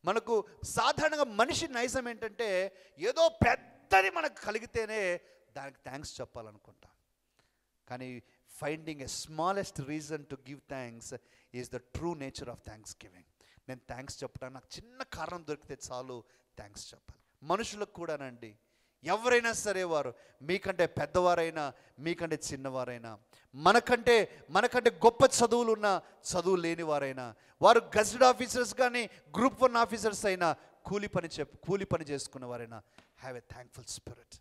మనకు సాధారణంగా మనిషి నైజం ఏంటంటే ఏదో పెద్దది మనకు కలిగితేనే దానికి థ్యాంక్స్ చెప్పాలనుకుంటాం. కానీ finding a smallest reason to give thanks is the true nature of thanks giving. నేను థ్యాంక్స్ చెప్పడానికి నాకు చిన్న కారణం దొరికితే చాలు థ్యాంక్స్ చెప్పాలి. మనుషులకు కూడానండి, ఎవరైనా సరే, వారు మీకంటే పెద్దవారైనా మీకంటే చిన్నవారైనా, మనకంటే గొప్ప చదువులున్న చదువు లేని వారైనా, వారు గజెటెడ్ ఆఫీసర్స్ కానీ గ్రూప్ 1 ఆఫీసర్స్ అయినా, కూలి పని చేసుకున్న వారైనా, have a thankful spirit,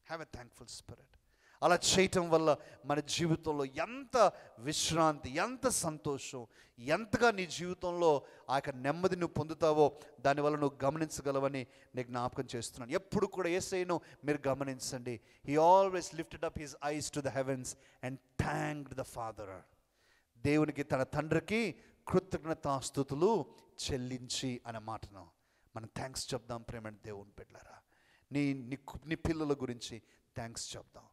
have a thankful spirit. అలా చేయటం వల్ల మన జీవితంలో ఎంత విశ్రాంతి, ఎంత సంతోషం, ఎంతగా నీ జీవితంలో ఆ యొక్క నెమ్మది నువ్వు పొందుతావో దానివల్ల నువ్వు గమనించగలవని నేను జ్ఞాపకం చేస్తున్నాను. ఎప్పుడు కూడా యేసయ్యను మీరు గమనించండి. He always lifted up his eyes to the heavens and thanked the father. దేవునికి, తన తండ్రికి కృతజ్ఞతాస్తుతులు చెల్లించి అనే మాటను మనం థ్యాంక్స్ చెప్దాం. ప్రేమైన దేవుని బిడ్డలారా, నీ పిల్లల గురించి థ్యాంక్స్ చెప్దాం.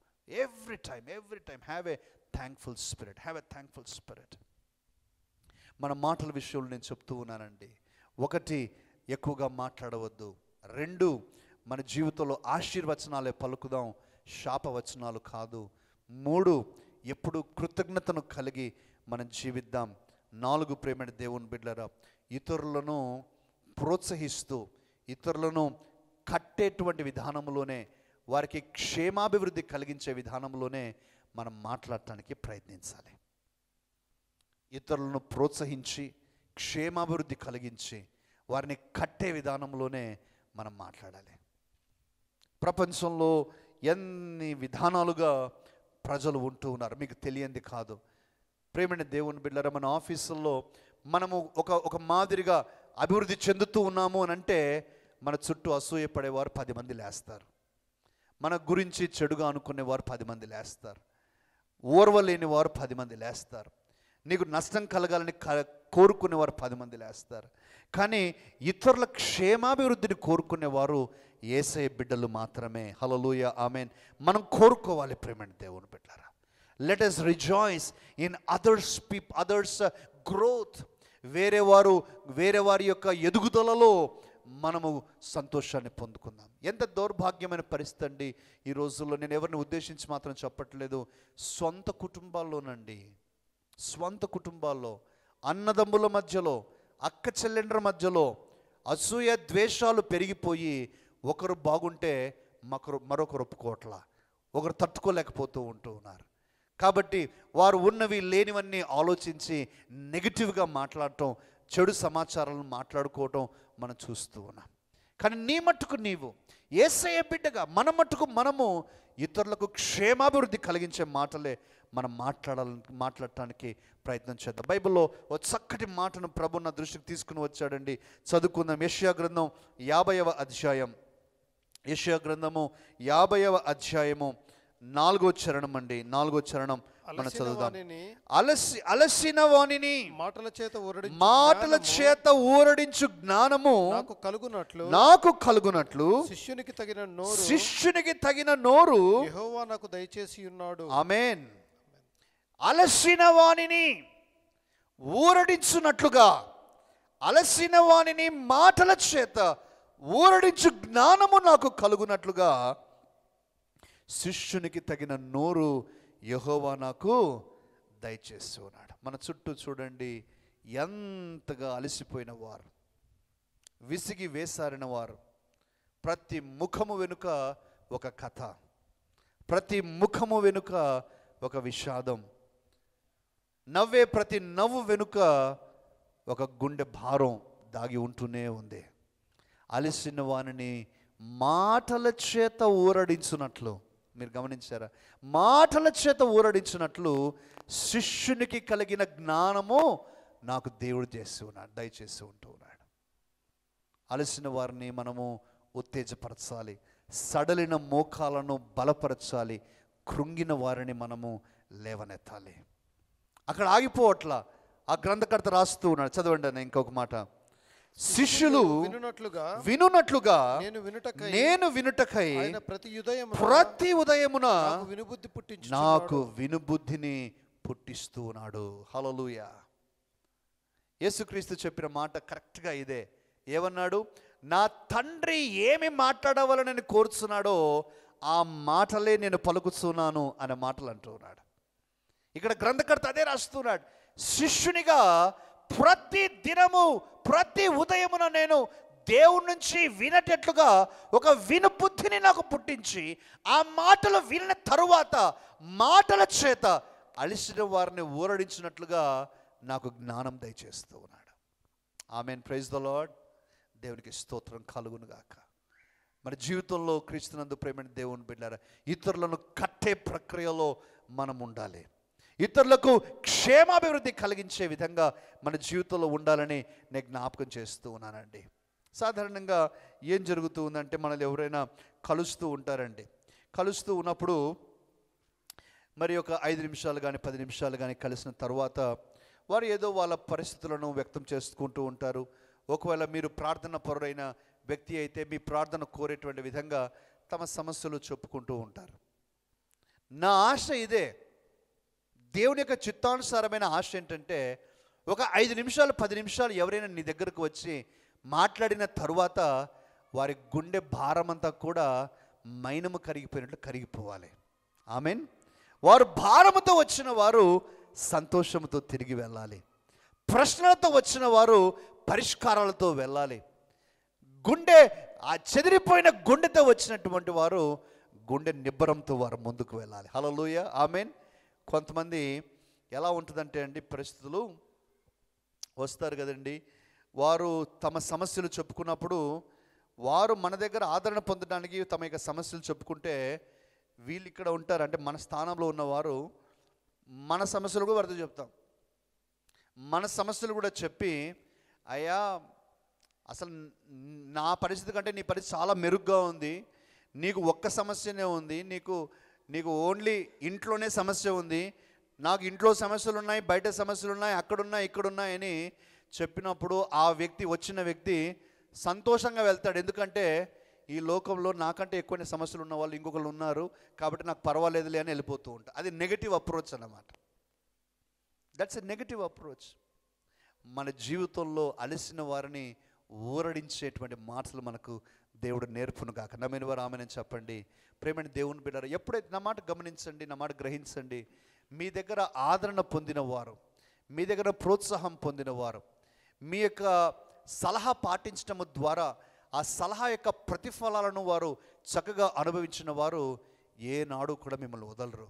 Every time have a thankful spirit, have a thankful spirit. మన మాటల విషయంలో నేను చెప్తూ ఉన్నానండి. 1, ఎక్కువగా మాట్లాడవద్దు. 2, మన జీవితంలో ఆశీర్వచనాలే పలుకుదాం, శాపవచనాలు కాదు. 3, ఎప్పుడు కృతజ్ఞతను కలిగి మనం జీవిద్దాం. 4, ప్రేమైన దేవుని బిడ్డలారా, ఇతరులను ప్రోత్సహిస్తూ, ఇతరులను కట్టేటువంటి విధానంలోనే, వారికి క్షేమాభివృద్ధి కలిగించే విధానంలోనే మనం మాట్లాడటానికి ప్రయత్నించాలి. ఇతరులను ప్రోత్సహించి క్షేమాభివృద్ధి కలిగించి వారిని కట్టే విధానంలోనే మనం మాట్లాడాలి. ప్రపంచంలో ఎన్ని విధానాలుగా ప్రజలు ఉంటూ ఉన్నారు, మీకు తెలియంది కాదు. ప్రేమైన దేవుని బిడ్డలారా, మన ఆఫీసుల్లో మనము ఒక మాదిరిగా అభివృద్ధి చెందుతూ ఉన్నాము అని అంటే మన చుట్టూ అసూయపడేవారు 10 మంది లేస్తారు. మన గురించి చెడుగా అనుకునేవారు 10 మంది లేస్తారు. ఓర్వలేని వారు 10 మంది లేస్తారు. నీకు నష్టం కలగాలని కోరుకునేవారు 10 మంది లేస్తారు. కానీ ఇతరుల క్షేమాభివృద్ధిని కోరుకునేవారు యేసయ్య బిడ్డలు మాత్రమే. హల్లెలూయా, ఆమేన్. మనం కోరుకోవాలి ప్రేమైన దేవుని బిడ్డలారా. Let us rejoice in others growth. వేరే వారి యొక్క ఎదుగుదలలో మనము సంతోషాన్ని పొందుకుందాం. ఎంత దౌర్భాగ్యమైన పరిస్థితి అండి ఈ రోజుల్లో. నేను ఎవరిని ఉద్దేశించి మాత్రం చెప్పట్లేదు. సొంత కుటుంబాల్లో అన్నదమ్ముల మధ్యలో, అక్క చెల్లెండ్ర మధ్యలో అసూయ ద్వేషాలు పెరిగిపోయి ఒకరు బాగుంటే మరొకరు ఒప్పుకోవట్లా, ఒకరు తట్టుకోలేకపోతూ ఉంటూ ఉన్నారు. కాబట్టి వారు ఉన్నవి లేనివన్నీ ఆలోచించి నెగిటివ్గా మాట్లాడటం, చెడు సమాచారాలను మాట్లాడుకోవటం మనం చూస్తూ ఉన్నాం. కానీ నీ మట్టుకు నీవు యేసయ్య బిడ్డగా, మన మట్టుకు మనము ఇతరులకు క్షేమాభివృద్ధి కలిగించే మాటలే మనం మాట్లాడటానికి ప్రయత్నం చేద్దాం. బైబిల్లో ఒక చక్కటి మాటను ప్రభు నా దృష్టికి తీసుకుని వచ్చాడండి. చదువుకుందాం. యెషయా గ్రంథం 50వ అధ్యాయం. యెషయా గ్రంథము 50వ అధ్యాయము 4వ చరణం అండి. 4వ చరణం మనం చదువుదాం. అలసిన వానిని మాటల చేత ఊరడించు జ్ఞానము నాకు కలుగునట్లు శిష్యునికి తగిన నోరు యెహోవా నాకు దయచేసి ఉన్నాడు. ఆమేన్. అలసిన వానిని ఊరడించునట్లుగా, అలసిన వానిని మాటల చేత ఊరడించు జ్ఞానము నాకు కలుగునట్లుగా శిష్యునికి తగిన నోరు యెహోవా నాకు దయచేసి ఉన్నాడు. మన చుట్టూ చూడండి, ఎంతగా అలసిపోయిన వారు, విసిగి వేసారిన వారు. ప్రతి ముఖము వెనుక ఒక కథ, ప్రతి ముఖము వెనుక ఒక విషాదం, నవ్వే ప్రతి నవ్వు వెనుక ఒక గుండె భారం దాగి ఉంటూనే ఉంది. అలసిన వానిని మాటల చేత ఊరడించున్నట్లు, మీరు గమనించారా? మాటల చేత ఊరడించినట్లు శిష్యునికి కలిగిన జ్ఞానము నాకు దేవుడు దయచేసి ఉంటూ ఉన్నాడు. అలసిన వారిని మనము ఉత్తేజపరచాలి, సడలిన మోకాలను బలపరచాలి, కృంగిన వారిని మనము లేవనెత్తాలి. అక్కడ ఆగిపోవట్లా. ఆ గ్రంథకర్త రాస్తూ ఉన్నాడు. చదవండి అన్న ఇంకొక మాట. శిష్యులు వినునట్లుగా నేను వినుటకై ప్రతి ఉదయమున నాకు వినుబుద్ధిని పుట్టిస్తూ ఉన్నాడు. హల్లెలూయా. యేసుక్రీస్తు చెప్పిన మాట కరెక్ట్గా ఇదే. ఏమన్నాడు? నా తండ్రి ఏమి మాట్లాడవాలని కోరుచున్నాడో ఆ మాటలే నేను పలుకుతున్నాను అనే మాటలు అంటూ ఉన్నాడు. ఇక్కడ గ్రంథకర్త అదే రాస్తున్నాడు. శిష్యునిగా ప్రతి దినము ప్రతి ఉదయమున నేను దేవుని నుంచి వినటట్లుగా ఒక వినుబుద్ధిని నాకు పుట్టించి ఆ మాటలు విన్న తరువాత మాటల చేత అలిసిన వారిని ఊరడించినట్లుగా నాకు జ్ఞానం దయచేస్తూ ఉన్నాడు. ఆమేన్. Praise the Lord. దేవునికి స్తోత్రం కలుగును గాక. మన జీవితంలో క్రీస్తునందు ప్రేమైన దేవుని బిడ్డలారా, ఇతరులను కట్టే ప్రక్రియలో మనం ఉండాలి. ఇతరులకు క్షేమాభివృద్ధి కలిగించే విధంగా మన జీవితంలో ఉండాలని నేను జ్ఞాపకం చేస్తూ ఉన్నానండి. సాధారణంగా ఏం జరుగుతూ ఉందంటే, మనల్ని ఎవరైనా కలుస్తూ ఉంటారండి. కలుస్తూ ఉన్నప్పుడు మరి ఒక 5 నిమిషాలు కానీ 10 నిమిషాలు కానీ కలిసిన తర్వాత వారు ఏదో వాళ్ళ పరిస్థితులను వ్యక్తం చేసుకుంటూ ఉంటారు. ఒకవేళ మీరు ప్రార్థన పరుడైన వ్యక్తి అయితే మీ ప్రార్థన కోరేటువంటి విధంగా తమ సమస్యలు చెప్పుకుంటూ ఉంటారు. నా ఆశ ఇదే. దేవుని యొక్క చిత్తానుసారమైన ఆశ ఏంటంటే, ఒక 5 నిమిషాలు 10 నిమిషాలు ఎవరైనా నీ దగ్గరకు వచ్చి మాట్లాడిన తరువాత వారి గుండె భారమంతా కూడా మైనము కరిగిపోయినట్లు కరిగిపోవాలి. ఆమెన్. వారు భారముతో వచ్చిన వారు సంతోషంతో తిరిగి వెళ్ళాలి. ప్రశ్నలతో వచ్చిన వారు పరిష్కారాలతో వెళ్ళాలి. గుండె ఆ చెదిరిపోయిన గుండెతో వచ్చినటువంటి వారు గుండె నిబ్బరంతో వారు ముందుకు వెళ్ళాలి. హల్లెలూయా. ఆమెన్. కొంతమంది ఎలా ఉంటుందంటే అండి, పరిస్థితులు వస్తారు కదండి, వారు తమ సమస్యలు చెప్పుకున్నప్పుడు వారు మన దగ్గర ఆదరణ పొందడానికి తమ యొక్క సమస్యలు చెప్పుకుంటే వీళ్ళు ఇక్కడ ఉంటారు. అంటే మన స్థానంలో ఉన్నవారు మన సమస్యలు కూడా వారితో చెప్తాం. మన సమస్యలు కూడా చెప్పి, అయ్యా అసలు నా పరిస్థితి కంటే నీ పరిస్థితి చాలా మెరుగ్గా ఉంది, నీకు ఒక్క సమస్యనే ఉంది, నీకు ఓన్లీ ఇంట్లోనే సమస్య ఉంది, నాకు ఇంట్లో సమస్యలు ఉన్నాయి, బయట సమస్యలు ఉన్నాయి, అక్కడున్నాయి ఇక్కడున్నాయని చెప్పినప్పుడు ఆ వ్యక్తి, వచ్చిన వ్యక్తి సంతోషంగా వెళ్తాడు. ఎందుకంటే ఈ లోకంలో నాకంటే ఎక్కువ సమస్యలు ఉన్న వాళ్ళు ఇంకొకరు ఉన్నారు కాబట్టి నాకు పర్వాలేదులే అని వెళ్ళిపోతూ ఉంటారు. అది నెగటివ్ అప్రోచ్ అన్నమాట. That's a negative approach. మన జీవితంలో అలసిన వారిని ఊరడించేటువంటి మాటలు మనకు దేవుడు నేర్పును గాక. నమ్మిన వారు ఆమెను చెప్పండి. ప్రేమని దేవుని బిడ్డలారా, ఎప్పుడైతే నా మాట గమనించండి, నా మాట గ్రహించండి. మీ దగ్గర ఆదరణ పొందిన వారు, మీ దగ్గర ప్రోత్సాహం పొందిన వారు, మీ యొక్క సలహా పాటించడం ద్వారా ఆ సలహా యొక్క ప్రతిఫలాలను వారు చక్కగా అనుభవించిన వారు ఏనాడు కూడా మిమ్మల్ని వదలరు.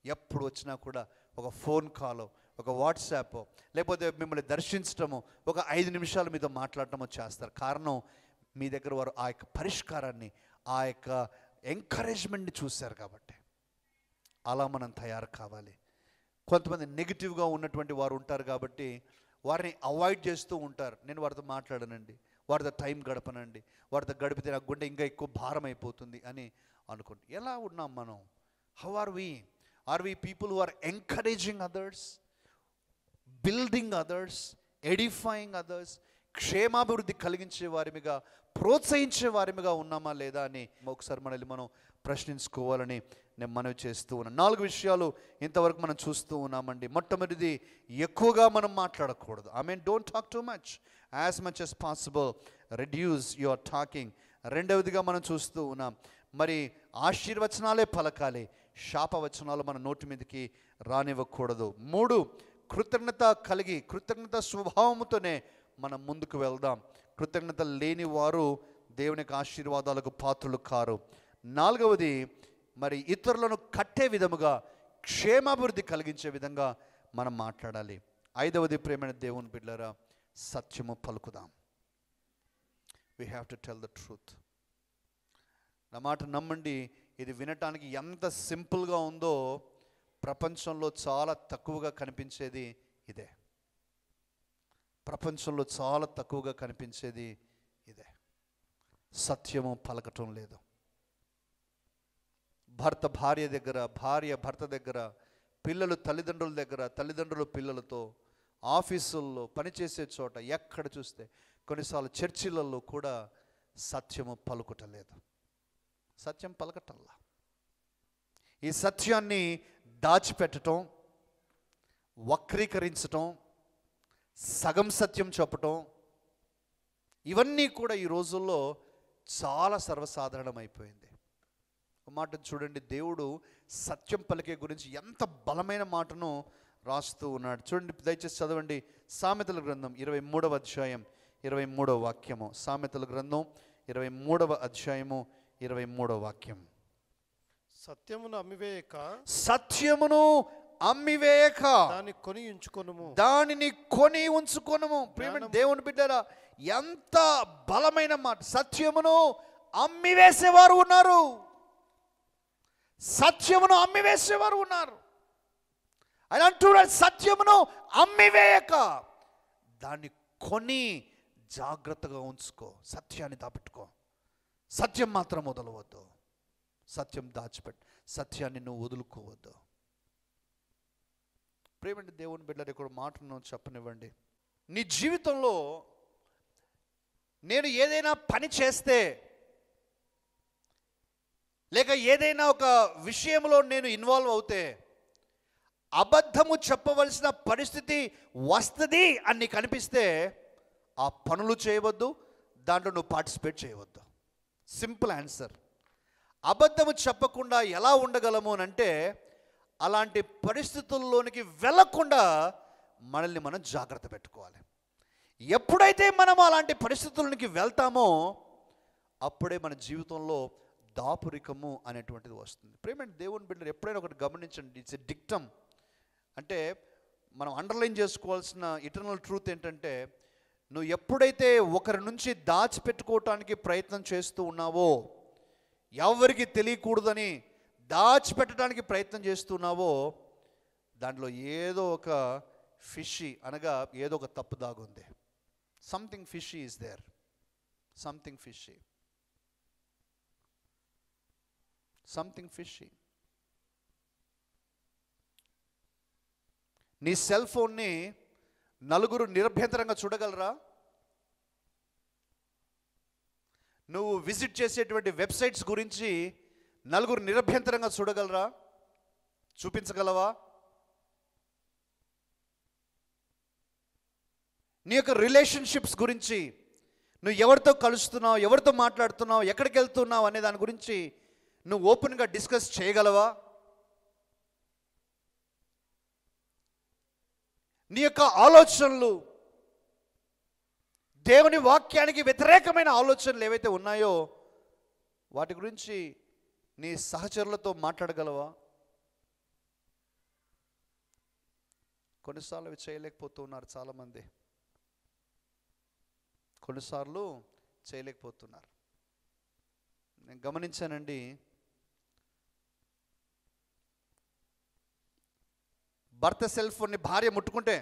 ఎప్పుడు వచ్చినా కూడా ఒక ఫోన్ కాలో, ఒక వాట్సాప్, లేకపోతే మిమ్మల్ని దర్శించడము, ఒక 5 నిమిషాలు మీతో మాట్లాడటమో చేస్తారు. కారణం, మీ దగ్గర వారు ఆ యొక్క పరిష్కారాన్ని, ఆ యొక్క ఎంకరేజ్మెంట్ని చూశారు కాబట్టి. అలా మనం తయారు కావాలి. కొంతమంది నెగిటివ్గా ఉన్నటువంటి వారు ఉంటారు కాబట్టి వారిని అవాయిడ్ చేస్తూ ఉంటారు. నేను వారితో మాట్లాడనండి, వారితో టైం గడపనండి, వారితో గడిపితే నా గుండె ఇంకా ఎక్కువ భారం అయిపోతుంది అని అనుకోండి. ఎలా ఉన్నాం మనం? How are we people who are encouraging others, building others, edifying others, క్షేమాభివృద్ధి కలిగించే వారిగా, ప్రోత్సహించే వారిగా ఉన్నామా లేదా అని ఒకసారి మనల్ని మనం ప్రశ్నించుకోవాలని నేను మనవి చేస్తూ ఉన్నాను. 4 విషయాలు ఇంతవరకు మనం చూస్తూ ఉన్నామండి. మొట్టమొదటిది, ఎక్కువగా మనం మాట్లాడకూడదు. I mean don't talk too much, as much as possible reduce your talking. రెండవదిగా మనం చూస్తూ ఉన్నాం, మరి ఆశీర్వచనాలే పలకాలి, శాపవచనాలు మన నోటి మీదకి రానివ్వకూడదు. 3, కృతజ్ఞత స్వభావముతోనే మనం ముందుకు వెళ్దాం. కృతజ్ఞత లేని వారు దేవుని యొక్క ఆశీర్వాదాలకు పాత్రులు కారు. 4వది, మరి ఇతరులను కట్టే విధముగా, క్షేమాభివృద్ధి కలిగించే విధంగా మనం మాట్లాడాలి. 5వది, ప్రేమైన దేవుని బిడ్డలారా, సత్యము పలుకుదాం. We have to tell the truth. నా మాట నమ్మండి, ఇది వినటానికి ఎంత సింపుల్గా ఉందో ప్రపంచంలో చాలా తక్కువగా కనిపించేది ఇదే. ప్రపంచంలో చాలా తక్కువగా కనిపించేది ఇదే. సత్యము పలకటం లేదు. భర్త భార్య దగ్గర, భార్య భర్త దగ్గర, పిల్లలు తల్లిదండ్రుల దగ్గర, తల్లిదండ్రులు పిల్లలతో, ఆఫీసుల్లో, పనిచేసే చోట, ఎక్కడ చూస్తే, కొన్నిసార్లు చర్చిలలో కూడా సత్యము పలుకుటలేదు. సత్యం పలకటల్లా. ఈ సత్యాన్ని దాచిపెట్టడం, వక్రీకరించటం, సగం సత్యం చెప్పటం, ఇవన్నీ కూడా ఈ రోజుల్లో చాలా సర్వసాధారణమైపోయింది. ఒక మాట చూడండి, దేవుడు సత్యం పలికే గురించి ఎంత బలమైన మాటను రాస్తూ ఉన్నాడు. చూడండి, దయచేసి చదవండి. సామెతల గ్రంథం 23వ అధ్యాయం 23వ వాక్యము. సామెతల గ్రంథం 23వ అధ్యాయము 23వ వాక్యం. సత్యమును అమ్మివేయక సత్యమును అమ్మివేయక దానిని కొని ఉంచుకొనుము. ప్రియమైన దేవుని బిడ్డలారా, ఎంత బలమైన మాట. సత్యమును అమ్మివేసేవారు ఉన్నారు, సత్యమును అమ్మివేసేవారు ఉన్నారు. ఆయన అంటున్నాడు, సత్యమును అమ్మివేయక దాన్ని కొని జాగ్రత్తగా ఉంచుకో. సత్యాన్ని దాపెట్టుకో, సత్యం మాత్రం వదలవద్దు, సత్యం దాచిపెట్టు, సత్యాన్ని నువ్వు వదులుకోవద్దు. ప్రేమండి దేవుని బిడ్డలు, ఇక్కడ మాటను చెప్పనివ్వండి. నీ జీవితంలో నేను ఏదైనా పని చేస్తే, లేక ఏదైనా ఒక విషయంలో నేను ఇన్వాల్వ్ అవుతే అబద్ధము చెప్పవలసిన పరిస్థితి వస్తుంది అని నీకు అనిపిస్తే ఆ పనులు చేయవద్దు, దాంట్లో నువ్వు పార్టిసిపేట్ చేయవద్దు. Simple answer. అబద్ధము చెప్పకుండా ఎలా ఉండగలము అని అంటే, అలాంటి పరిస్థితుల్లోనికి వెళ్ళకుండా మనల్ని మనం జాగ్రత్త పెట్టుకోవాలి. ఎప్పుడైతే మనం అలాంటి పరిస్థితులకి వెళ్తామో అప్పుడే మన జీవితంలో దాపురికము అనేటువంటిది వస్తుంది. ప్రేమ దేవుని బిడ్డలు, ఎప్పుడైనా ఒకటి గమనించండి, ఇట్స్ ఎ డిక్టమ్. అంటే మనం అండర్లైన్ చేసుకోవాల్సిన ఇటర్నల్ ట్రూత్ ఏంటంటే, నువ్వు ఎప్పుడైతే ఒకరి నుంచి దాచిపెట్టుకోవటానికి ప్రయత్నం చేస్తూ ఉన్నావో, ఎవరికి తెలియకూడదని దాచిపెట్టడానికి ప్రయత్నం చేస్తున్నావో, దాంట్లో ఏదో ఒక ఫిషీ, అనగా ఏదో ఒక తప్పు దాగుంది. Something fishy is there, something fishy, something fishy. నీ సెల్ ఫోన్ని నలుగురు నిరభ్యంతరంగా చూడగలరా? నువ్వు విజిట్ చేసేటువంటి వెబ్సైట్స్ గురించి నలుగురు నిరభ్యంతరంగా చూడగలరా? చూపించగలవా? నీ యొక్క రిలేషన్షిప్స్ గురించి, నువ్వు ఎవరితో కలుస్తున్నావు, ఎవరితో మాట్లాడుతున్నావు, ఎక్కడికి వెళ్తున్నావు అనే దాని గురించి నువ్వు ఓపెన్గా డిస్కస్ చేయగలవా? నీ యొక్క ఆలోచనలు, దేవుని వాక్యానికి వ్యతిరేకమైన ఆలోచనలు ఏవైతే ఉన్నాయో వాటి గురించి నీ సహచరులతో మాట్లాడగలవా? కొన్నిసార్లు అవి చేయలేకపోతూ ఉన్నారు చాలామంది, కొన్నిసార్లు చేయలేకపోతున్నారు. నేను గమనించానండి, భర్త సెల్ ఫోన్ని భార్య ముట్టుకుంటే,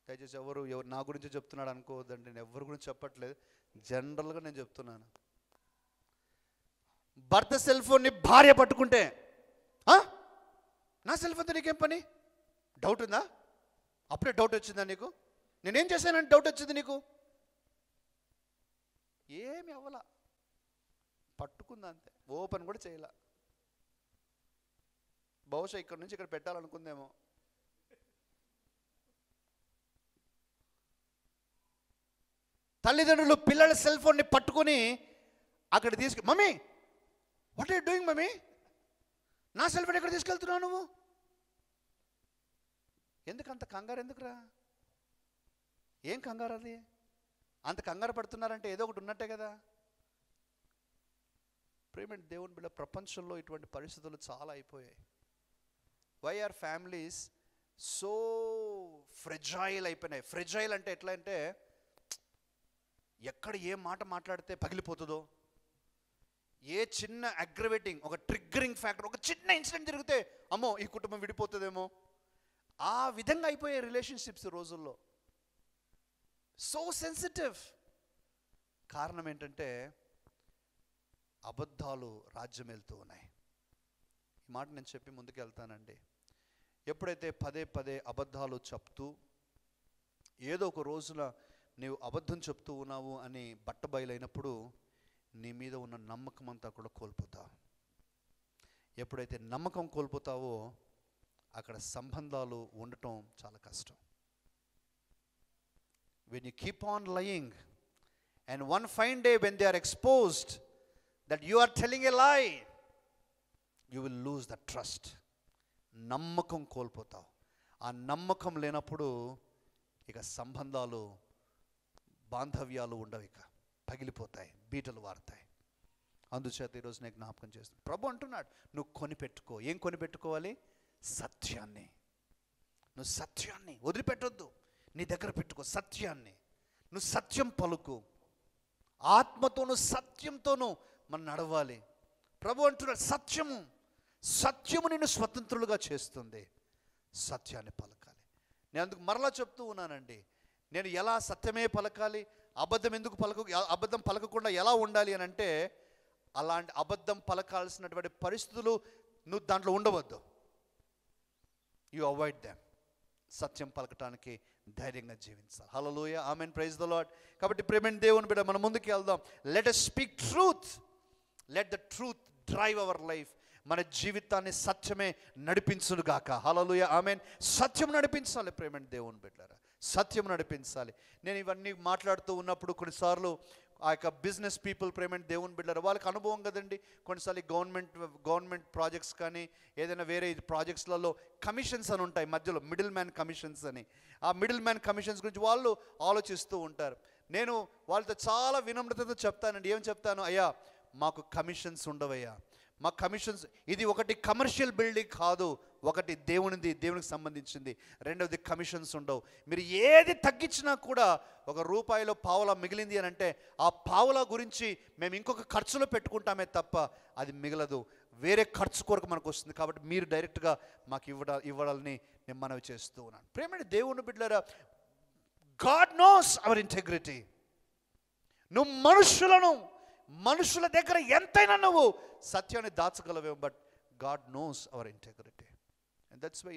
దయచేసి ఎవరు నా గురించి చెప్తున్నాడు అనుకోవద్దండి, నేను ఎవరి గురించి చెప్పట్లేదు, జనరల్గా నేను చెప్తున్నాను. భర్త సెల్ ఫోన్ని భార్య పట్టుకుంటే, నా సెల్ ఫోన్తో నీకేం పని? డౌట్ ఉందా? అప్పుడే డౌట్ వచ్చిందా నీకు? నేనేం చేశానంటే డౌట్ వచ్చింది నీకు? ఏమి అవ్వలా, పట్టుకుందా అంతే, ఓపెన్ కూడా చేయలా. బహుశా ఇక్కడ నుంచి ఇక్కడ పెట్టాలనుకుందేమో. తల్లిదండ్రులు పిల్లల సెల్ ఫోన్ని పట్టుకొని అక్కడ mummy what are you doing mummy? నా సెల్ ఫోన్ ఎక్కడ తీసుకెళ్తున్నావు నువ్వు? ఎందుకు అంత కంగారు? ఎందుకురా? ఏం కంగారు అది? అంత కంగారు పడుతున్నారంటే ఏదో ఒకటి ఉన్నట్టే కదా. ప్రేమ దేవుని బిడ్డ, ప్రపంచంలో ఇటువంటి పరిస్థితులు చాలా అయిపోయాయి. Why are families so fragile అయిపోయినాయి? ఫ్రెజైల్ అంటే ఎట్లా అంటే, ఎక్కడ ఏ మాట మాట్లాడితే పగిలిపోతుందో, ఏ చిన్న అగ్రవేటింగ్, ఒక ట్రిగ్గరింగ్ ఫ్యాక్టర్, ఒక చిన్న ఇన్సిడెంట్ జరిగితే అమ్మో ఈ కుటుంబం విడిపోతుందేమో, ఆ విధంగా అయిపోయాయి రిలేషన్షిప్స్ రోజుల్లో. So sensitive. కారణం ఏంటంటే అబద్ధాలు రాజ్యం వెళ్తూ ఉన్నాయి. ఈ మాట నేను చెప్పి ముందుకు వెళ్తానండి. ఎప్పుడైతే పదే పదే అబద్ధాలు చెప్తూ ఏదో ఒక రోజున నీవు అబద్ధం చెప్తూ ఉన్నావు అని బట్టబయలైనప్పుడు నీ మీద ఉన్న నమ్మకం అంతా కూడా కోల్పోతావు. ఎప్పుడైతే నమ్మకం కోల్పోతావో అక్కడ సంబంధాలు ఉండటం చాలా కష్టం. When you keep on lying and one fine day when they are exposed, that you are telling a lie, you will lose the trust. నమ్మకం కోల్పోతావు. ఆ నమ్మకం లేనప్పుడు ఇక సంబంధాలు, బాంధవ్యాలు ఉండవు, ఇక పగిలిపోతాయి, బీటలు వారుతాయి. అందుచేత ఈరోజు నేను జ్ఞాపకం చేస్తాను, ప్రభు అంటున్నాడు, నువ్వు కొనిపెట్టుకో. ఏం కొనిపెట్టుకోవాలి? సత్యాన్ని. నువ్వు సత్యాన్ని వదిలిపెట్టొద్దు, నీ దగ్గర పెట్టుకో సత్యాన్ని. నువ్వు సత్యం పలుకు, ఆత్మతోనూ సత్యంతోనూ మనం నడవాలి. ప్రభు అంటున్నాడు, సత్యము నిన్ను స్వతంత్రులుగా చేస్తుంది. సత్యాన్ని పలకాలి. నేను అందుకు మరలా చెప్తూ ఉన్నానండి, నేను ఎలా సత్యమే పలకాలి, అబద్ధం పలకకుండా ఎలా ఉండాలి అని అంటే, అలాంటి అబద్ధం పలకాల్సినటువంటి పరిస్థితులు నువ్వు దాంట్లో ఉండవద్దు. You avoid them. సత్యం పలకటానికి ధైర్యంగా జీవించాలి. Hallelujah, amen, praise the Lord. కాబట్టి ప్రేమైన దేవుని బిడ్డ, మనం ముందుకు వెళ్దాం. Let us speak truth. Let the truth drive our life. మన జీవితాన్ని సత్యమే నడిపించును గాక. హల్లెలూయా, ఆమేన్. సత్యం నడిపించాలి ప్రేమైన దేవుని బిడ్డలారా, సత్యం నడిపించాలి. నేను ఇవన్నీ మాట్లాడుతూ ఉన్నప్పుడు కొన్నిసార్లు ఆ యొక్క బిజినెస్ పీపుల్, ప్రేమైన దేవుని బిడ్డలారా, వాళ్ళకి అనుభవం కదండి. కొన్నిసార్లు గవర్నమెంట్ ప్రాజెక్ట్స్ కానీ ఏదైనా వేరే ప్రాజెక్ట్స్లలో కమిషన్స్ అని ఉంటాయి, మధ్యలో మిడిల్ మ్యాన్ కమిషన్స్ అని. ఆ మిడిల్ మ్యాన్ కమిషన్స్ గురించి వాళ్ళు ఆలోచిస్తూ ఉంటారు. నేను వాళ్ళతో చాలా వినమ్రతతో చెప్తానండి. ఏం చెప్తాను? అయ్యా, మాకు కమిషన్స్ ఉండవయ్యా, మా కమిషన్స్, ఇది ఒకటి కమర్షియల్ బిల్డింగ్ కాదు, ఒకటి దేవునికి సంబంధించింది. రెండవది కమిషన్స్ ఉండవు. మీరు ఏది తగ్గించినా కూడా ₹1 పావలా మిగిలింది అని అంటే ఆ పావలా గురించి మేము ఇంకొక ఖర్చులో పెట్టుకుంటామే తప్ప అది మిగలదు, వేరే ఖర్చు కొరకు మనకు వస్తుంది. కాబట్టి మీరు డైరెక్ట్గా మాకు ఇవ్వాలని నేను మనవి చేస్తూ ఉన్నాను. ప్రేమైన దేవుని బిడ్డలారా, గాడ్ నోస్ అవర్ ఇంటెగ్రిటీ. నువ్వు మనుషుల దగ్గర ఎంతైనా నువ్వు సత్యాన్ని దాచగలవేమో, but God knows our integrity. And that's why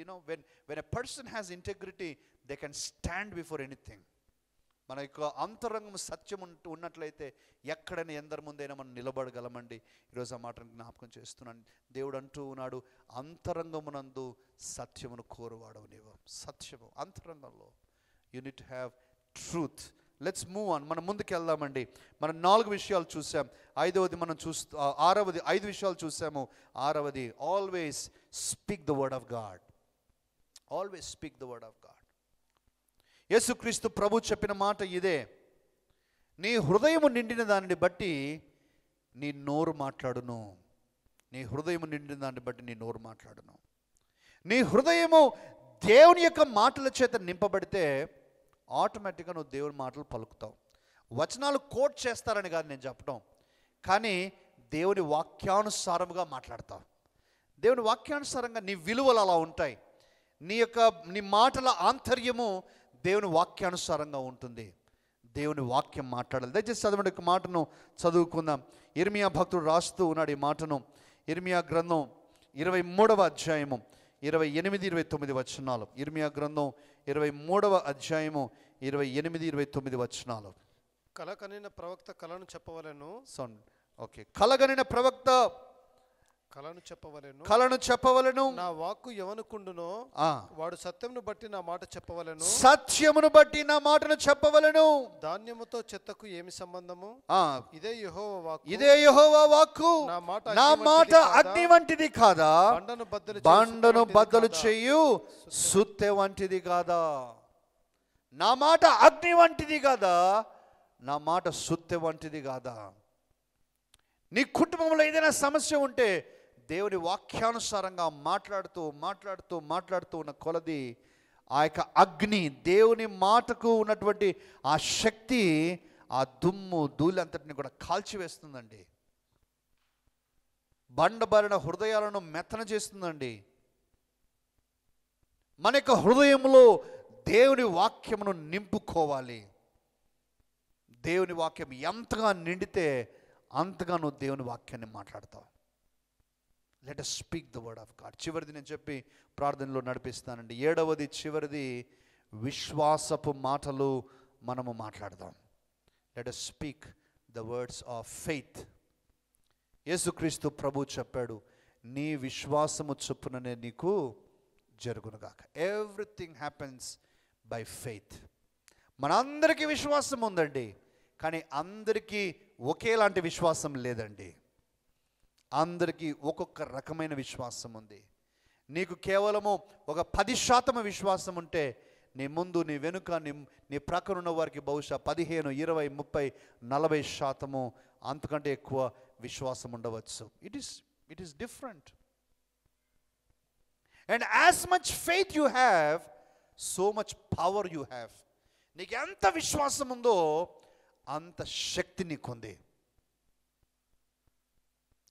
when a person has integrity, they can stand before anything. మన యొక్క అంతరంగం సత్యం ఉన్నట్లయితే ఎక్కడైనా ఎందరి ముందైనా మనం నిలబడగలమండి. ఈరోజు ఆ మాటను జ్ఞాపకం చేస్తున్నాను. దేవుడు అంటూ ఉన్నాడు, అంతరంగమునందు సత్యమును కోరువాడవు నీవు. సత్యము అంతరంగంలో. You need to have truth. Let's move on. మనం ముందుకు వెళ్దామండి. మనం 4 విషయాలు చూసాం. 5వది మనం 6వది 5 విషయాలు చూసాము. 6వది, always speak the word of God. Always speak the word of God. యేసుక్రీస్తు ప్రభు చెప్పిన మాట ఇదే, నీ హృదయము నిండిన దానిని బట్టి నీ నోరు మాట్లాడును. నీ హృదయము నిండిన దాన్ని బట్టి నీ నోరు మాట్లాడును. నీ హృదయము దేవుని యొక్క మాటల చేత నింపబడితే ఆటోమేటిక్గా నువ్వు దేవుని మాటలు పలుకుతావు. వచనాలు కోట్ చేస్తారని కాదు నేను చెప్పడం, కానీ దేవుని వాక్యానుసారముగా మాట్లాడతావు. దేవుని వాక్యానుసారంగా నీ విలువలు అలా ఉంటాయి. నీ మాటల ఆంతర్యము దేవుని వాక్యానుసారంగా ఉంటుంది. దేవుని వాక్యం మాట్లాడాలి. దయచేసి చదవండి, ఒక మాటను చదువుకుందాం. ఇర్మియా భక్తుడు రాస్తూ ఉన్నాడు ఈ మాటను. ఇర్మియా గ్రంథం 23వ అధ్యాయము 28-29 వచనాలు. ఇర్మియా గ్రంథం 23వ అధ్యాయము 28-29 వచనాలు. కలగనిన ప్రవక్త కలను చెప్పవలెను. ఓకే, కలగనిన ప్రవక్త కలను చెప్పవలెను. నా వాక్కు ఎవనుకుండునో వాడు సత్యమును బట్టి నా మాట చెప్పవలెను. సత్యమును బట్టి నా మాటను చెప్పవలెను. ధాన్యముతో చెత్తకు ఏమి సంబంధము? ఇదే యెహోవా వాక్కు. నా మాట అగ్ని వంటిది కాదా, బండను బద్దలు చేయు సుత్తె వంటిది కాదా. నా మాట అగ్ని వంటిది కాదా, నా మాట సుత్తె వంటిది కాదా. నీ కుటుంబంలో ఏదైనా సమస్య ఉంటే దేవుని వాక్యానుసారంగా మాట్లాడుతూ ఉన్న కొలది ఆ యొక్క అగ్ని, దేవుని మాటకు ఉన్నటువంటి ఆ శక్తి ఆ దుమ్ము ధూళి అంతటిని కూడా కాల్చివేస్తుందండి. బండబారిన హృదయాలను మెత్తన చేస్తుందండి. మన యొక్క హృదయంలో దేవుని వాక్యమును నింపుకోవాలి. దేవుని వాక్యం ఎంతగా నిండితే అంతగా నువ్వు దేవుని వాక్యాన్ని మాట్లాడతావు. Let us speak the word of God. చివరిది నేను చెప్పి ప్రార్థనలో నడిపిస్తానండి. 7వది చివరిది, విశ్వాసపు మాటలు మనము మాట్లాడదాం. Let us speak the words of faith. యేసుక్రీస్తు ప్రభు చెప్పాడు, నీ విశ్వాసము చొప్పుననే నీకు జరుగునుగాక. Everything happens by faith. మనందరికీ విశ్వాసం ఉందండి, కానీ అందరికీ ఒకేలాంటి విశ్వాసం లేదండి. అందరికీ ఒక్కొక్క రకమైన విశ్వాసం ఉంది. నీకు కేవలము ఒక 10% విశ్వాసం ఉంటే, నీ ముందు నీ వెనుక నీ ప్రక్కన ఉన్న వారికి బహుశా 15, 20, 30, 40% అంతకంటే ఎక్కువ విశ్వాసం ఉండవచ్చు. It is different. And as much faith you have, so much power you have. నీకు ఎంత విశ్వాసం ఉందో అంత శక్తి నీకుంది.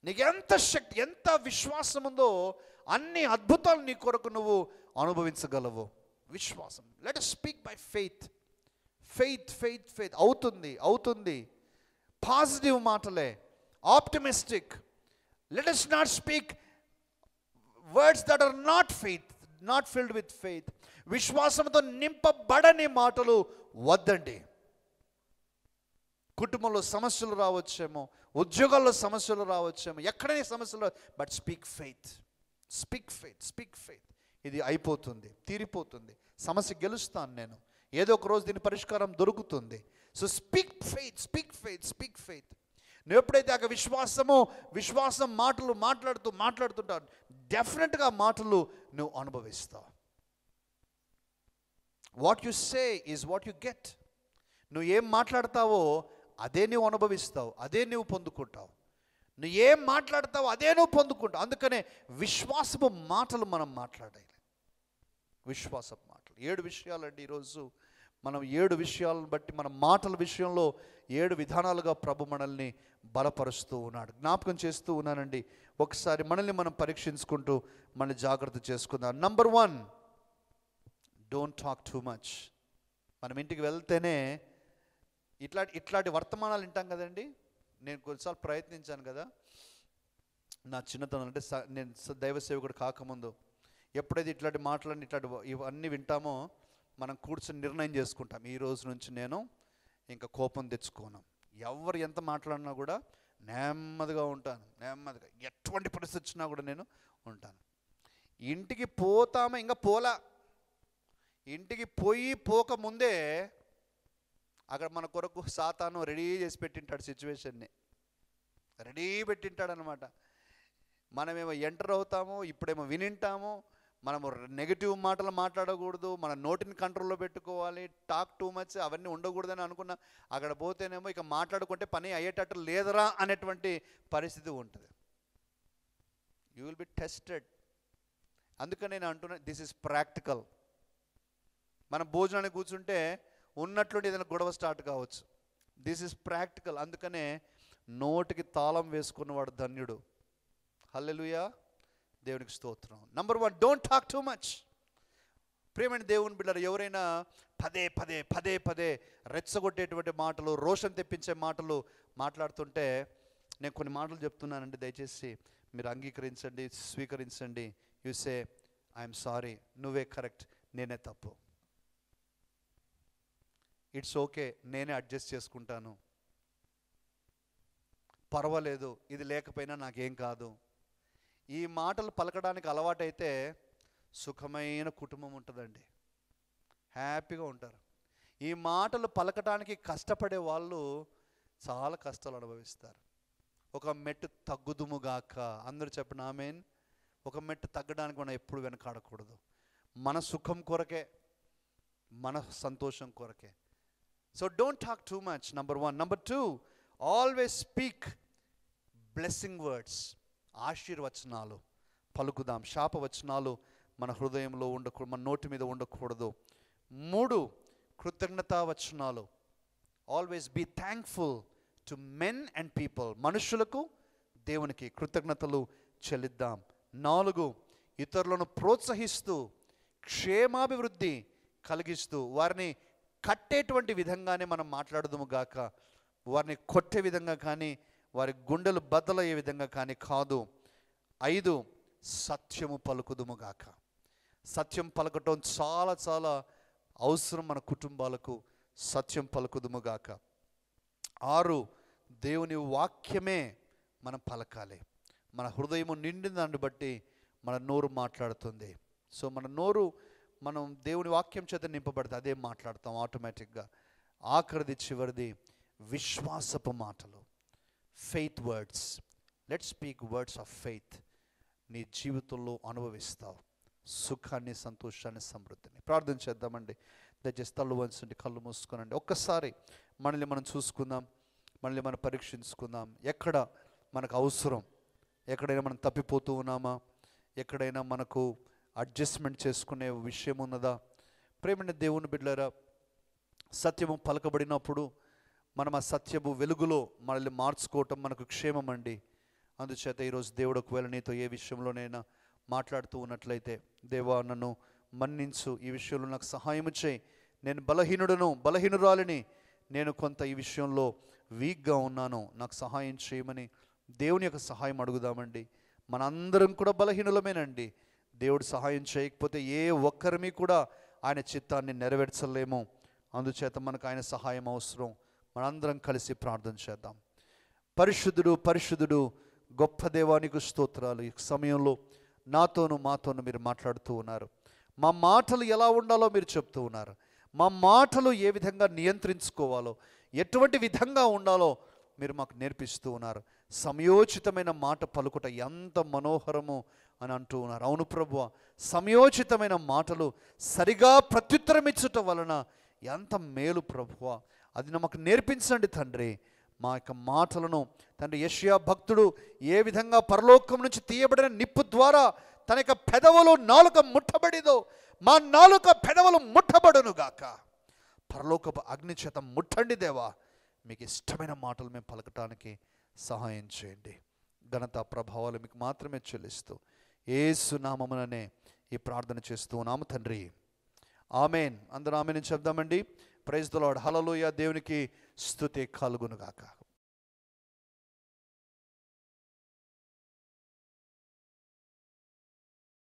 నీకు ఎంత విశ్వాసం ఉందో అన్ని అద్భుతాలు నీ కొరకు నువ్వు అనుభవించగలవు. విశ్వాసం. Let us speak by faith. Faith అవుతుంది. పాజిటివ్ మాటలే, optimistic. Let us not speak words that are not filled with faith. విశ్వాసంతో నింపబడని మాటలు వద్దండి. కుటుంబంలో సమస్యలు రావచ్చేమో, ఉద్యోగాల్లో సమస్యలు రావచ్చేమో, ఎక్కడైనా సమస్యలు, బట్ స్పీక్ ఫెయిత్. ఇది అయిపోతుంది, తీరిపోతుంది, సమస్య గెలుస్తాను నేను, ఏదో ఒక రోజు దీని పరిష్కారం దొరుకుతుంది. So speak faith. నువ్వు ఎప్పుడైతే ఆ విశ్వాసం మాటలు మాట్లాడుతుంటావు, డెఫినెట్గా మాటలు నువ్వు అనుభవిస్తావు. What you say is what you get. నువ్వు ఏం మాట్లాడతావో అదే నువ్వు అనుభవిస్తావు, అదే నువ్వు పొందుకుంటావు. నువ్వు ఏం మాట్లాడతావో అదే నువ్వు పొందుకుంటావు. అందుకనే విశ్వాసపు మాటలు మనం మాట్లాడాలి. విశ్వాసపు మాటలు 7 విషయాలండి. ఈరోజు మనం 7 విషయాలను బట్టి, మన మాటల విషయంలో 7 విధానాలుగా ప్రభు మనల్ని బలపరుస్తూ ఉన్నాడు. జ్ఞాపకం చేస్తూ ఉన్నానండి. ఒకసారి మనల్ని మనం పరీక్షించుకుంటూ మనల్ని జాగ్రత్త చేసుకుందాం. Number 1, don't talk too much. మనం ఇంటికి వెళ్తేనే ఇట్లాంటి వర్తమానాలు వింటాం కదండి. నేను కొన్నిసార్లు ప్రయత్నించాను కదా, నా చిన్నతనం అంటే నేను దైవ సేవకుడు కాకముందు. ఎప్పుడైతే ఇట్లాంటి మాటలన్నీ ఇవన్నీ వింటామో మనం కూర్చొని నిర్ణయం చేసుకుంటాం, ఈ రోజు నుంచి నేను ఇంకా కోపం తెచ్చుకోను. ఎవరు ఎంత మాట్లాడినా కూడా నెమ్మదిగా ఉంటాను. ఎటువంటి పరిస్థితి వచ్చినా కూడా నేను ఉంటాను. ఇంటికి పోతామో ఇంకా ఇంటికి పోకముందే అక్కడ మన కొరకు సాతాను రెడీ చేసి పెట్టింటాడు, సిచ్యువేషన్ని రెడీ పెట్టింటాడు అనమాట. మనమేమో ఎంటర్ అవుతాము, ఇప్పుడేమో వినింటాము. మనము నెగిటివ్ మాటలు మాట్లాడకూడదు, మన నోటిని కంట్రోల్లో పెట్టుకోవాలి, టాక్ టూ మచ్ అవన్నీ ఉండకూడదని అనుకున్నా. అక్కడ పోతేనేమో ఇక మాట్లాడుకుంటే పని అయ్యేటట్టు లేదరా అనేటువంటి పరిస్థితి ఉంటుంది. You will be tested. అందుకని నేను అంటున్నా, దిస్ ఈజ్ ప్రాక్టికల్. మనం భోజనానికి కూర్చుంటే ఉన్నట్లుండి ఏదైనా గొడవ స్టార్ట్ కావచ్చు. This is practical. అందుకనే నోటికి తాళం వేసుకున్నవాడు ధన్యుడు. హల్లెలూయా, దేవునికి స్తోత్రం. Number 1, don't talk too much. ప్రియమైన దేవుని బిడ్డలు, ఎవరైనా పదే రెచ్చగొట్టేటువంటి మాటలు, రోషం తెప్పించే మాటలు మాట్లాడుతుంటే నేను కొన్ని మాటలు చెప్తున్నానండి, దయచేసి మీరు అంగీకరించండి, స్వీకరించండి. యు సే ఐఎమ్ సారీ, నువ్వే కరెక్ట్, నేనే తప్పు. ఇట్స్ ఓకే, నేనే అడ్జస్ట్ చేసుకుంటాను, పర్వాలేదు, ఇది లేకపోయినా నాకేం కాదు. ఈ మాటలు పలకడానికి అలవాటైతే సుఖమైన కుటుంబం ఉంటుందండి, హ్యాపీగా ఉంటారు. ఈ మాటలు పలకడానికి కష్టపడే వాళ్ళు చాలా కష్టాలు అనుభవిస్తారు. ఒక మెట్టు తగ్గుదుముగాక. అందరూ చెప్పండి ఆమేన్. ఒక మెట్టు తగ్గడానికి మనం ఎప్పుడు వెనకాడకూడదు. మన సుఖం కొరకే, మన సంతోషం కొరకే. So don't talk too much, number 1. Number 2, always speak blessing words. ఆశీర్వచనాలు పలుకుదాం. శాపవచనాలు మన హృదయంలో ఉండకూడదు, మన నోటి మీద ఉండకూడదు. 3, కృతజ్ఞతావచనాలు. Always be thankful to men and people. మనుషులకు, దేవునికి కృతజ్ఞతలు చెల్లిద్దాం. 4, ఇతరులను ప్రోత్సహిస్తూ, క్షేమాభివృద్ధి కలిగిస్తూ, వారిని కట్టేటువంటి విధంగానే మనం మాట్లాడదుము గాక. వారిని కొట్టే విధంగా కానీ, వారి గుండెలు బద్దలయ్యే విధంగా కానీ కాదు. 5, సత్యము పలుకుదుము గాక. సత్యం పలకటం చాలా చాలా అవసరం మన కుటుంబాలకు. సత్యం పలుకుదుము గాక. 6, దేవుని వాక్యమే మనం పలకాలి. మన హృదయము నిండిన దాన్ని బట్టి మన నోరు మాట్లాడుతుంది. సో మన నోరు, మనం దేవుని వాక్యం చేత నింపబడితే అదే మాట్లాడతాం ఆటోమేటిక్గా. ఆఖరిది, చివరిది, విశ్వాసపు మాటలు, faith words. Let speak words of faith. నీ జీవితంలో అనుభవిస్తావు సుఖాన్ని, సంతోషాన్ని, సమృద్ధిని. ప్రార్థన చేద్దామండి. దయచేసి తల్లు వంచండి, కళ్ళు మూసుకోనండి. ఒక్కసారి మనల్ని మనం చూసుకుందాం, మనల్ని మనం పరీక్షించుకుందాం. ఎక్కడ మనకు అవసరం, ఎక్కడైనా మనం తప్పిపోతూ ఉన్నామా, ఎక్కడైనా మనకు అడ్జస్ట్మెంట్ చేసుకునే విషయం ఉన్నదా? ప్రేమైన దేవుని బిడ్డలారా, సత్యము పలకబడినప్పుడు మనం ఆ సత్యము వెలుగులో మనల్ని మార్చుకోవటం మనకు క్షేమం అండి. అందుచేత ఈరోజు దేవుడు ఒకవేళ నీతో ఏ విషయంలోనైనా మాట్లాడుతూ ఉన్నట్లయితే, దేవా నన్ను మన్నించు, ఈ విషయంలో నాకు సహాయం చేయి, నేను బలహీనురాలిని, నేను కొంత ఈ విషయంలో వీక్గా ఉన్నాను, నాకు సహాయం చేయమని దేవుని యొక్క సహాయం అడుగుదామండి. మనందరం కూడా బలహీనులమేనండి. దేవుడు సహాయం చేయకపోతే ఏ ఒక్కరిమి కూడా ఆయన చిత్తాన్ని నెరవేర్చలేము. అందుచేత మనకు ఆయన సహాయం అవసరం. మనందరం కలిసి ప్రార్థన చేద్దాం. పరిశుద్ధుడు, పరిశుద్ధుడు, గొప్ప దేవానికి స్తోత్రాలు. ఈ సమయంలో మాతోను మీరు మాట్లాడుతూ ఉన్నారు. మా మాటలు ఎలా ఉండాలో మీరు చెప్తూ ఉన్నారు. మా మాటలు ఏ విధంగా నియంత్రించుకోవాలో, ఎటువంటి విధంగా ఉండాలో మీరు మాకు నేర్పిస్తూ ఉన్నారు. సమయోచితమైన మాట పలుకుట ఎంత మనోహరము అని అంటూ ఉన్నారు. అవును ప్రభువా, సమయోచితమైన మాటలు సరిగా ప్రత్యుత్తరం ఇచ్చుట వలన ఎంత మేలు ప్రభువా, అది మాకు నేర్పించండి తండ్రి. మా యొక్క మాటలను తండ్రి, యెషయా భక్తుడు ఏ విధంగా పరలోకం నుంచి తీయబడిన నిప్పు ద్వారా తన యొక్క పెదవులు నాలుక ముట్టబడిదో, మా నాలుక పెదవులు ముట్టబడునుగాక. పరలోకపు అగ్ని చేత ముట్టండి దేవా. మీకు ఇష్టమైన మాటలు మేము పలకటానికి సహాయం చేయండి. ఘనత ప్రభావాలు మీకు మాత్రమే చెల్లిస్తూ యేసు నామముననే ఈ ప్రార్థన చేస్తూ ఉన్నాము తండ్రి. ఆమెన్. అందరూ ఆమెన్ చెప్దామండి. Praise the Lord. హల్లెలూయా. దేవునికి స్తుతి కలుగునుగాక.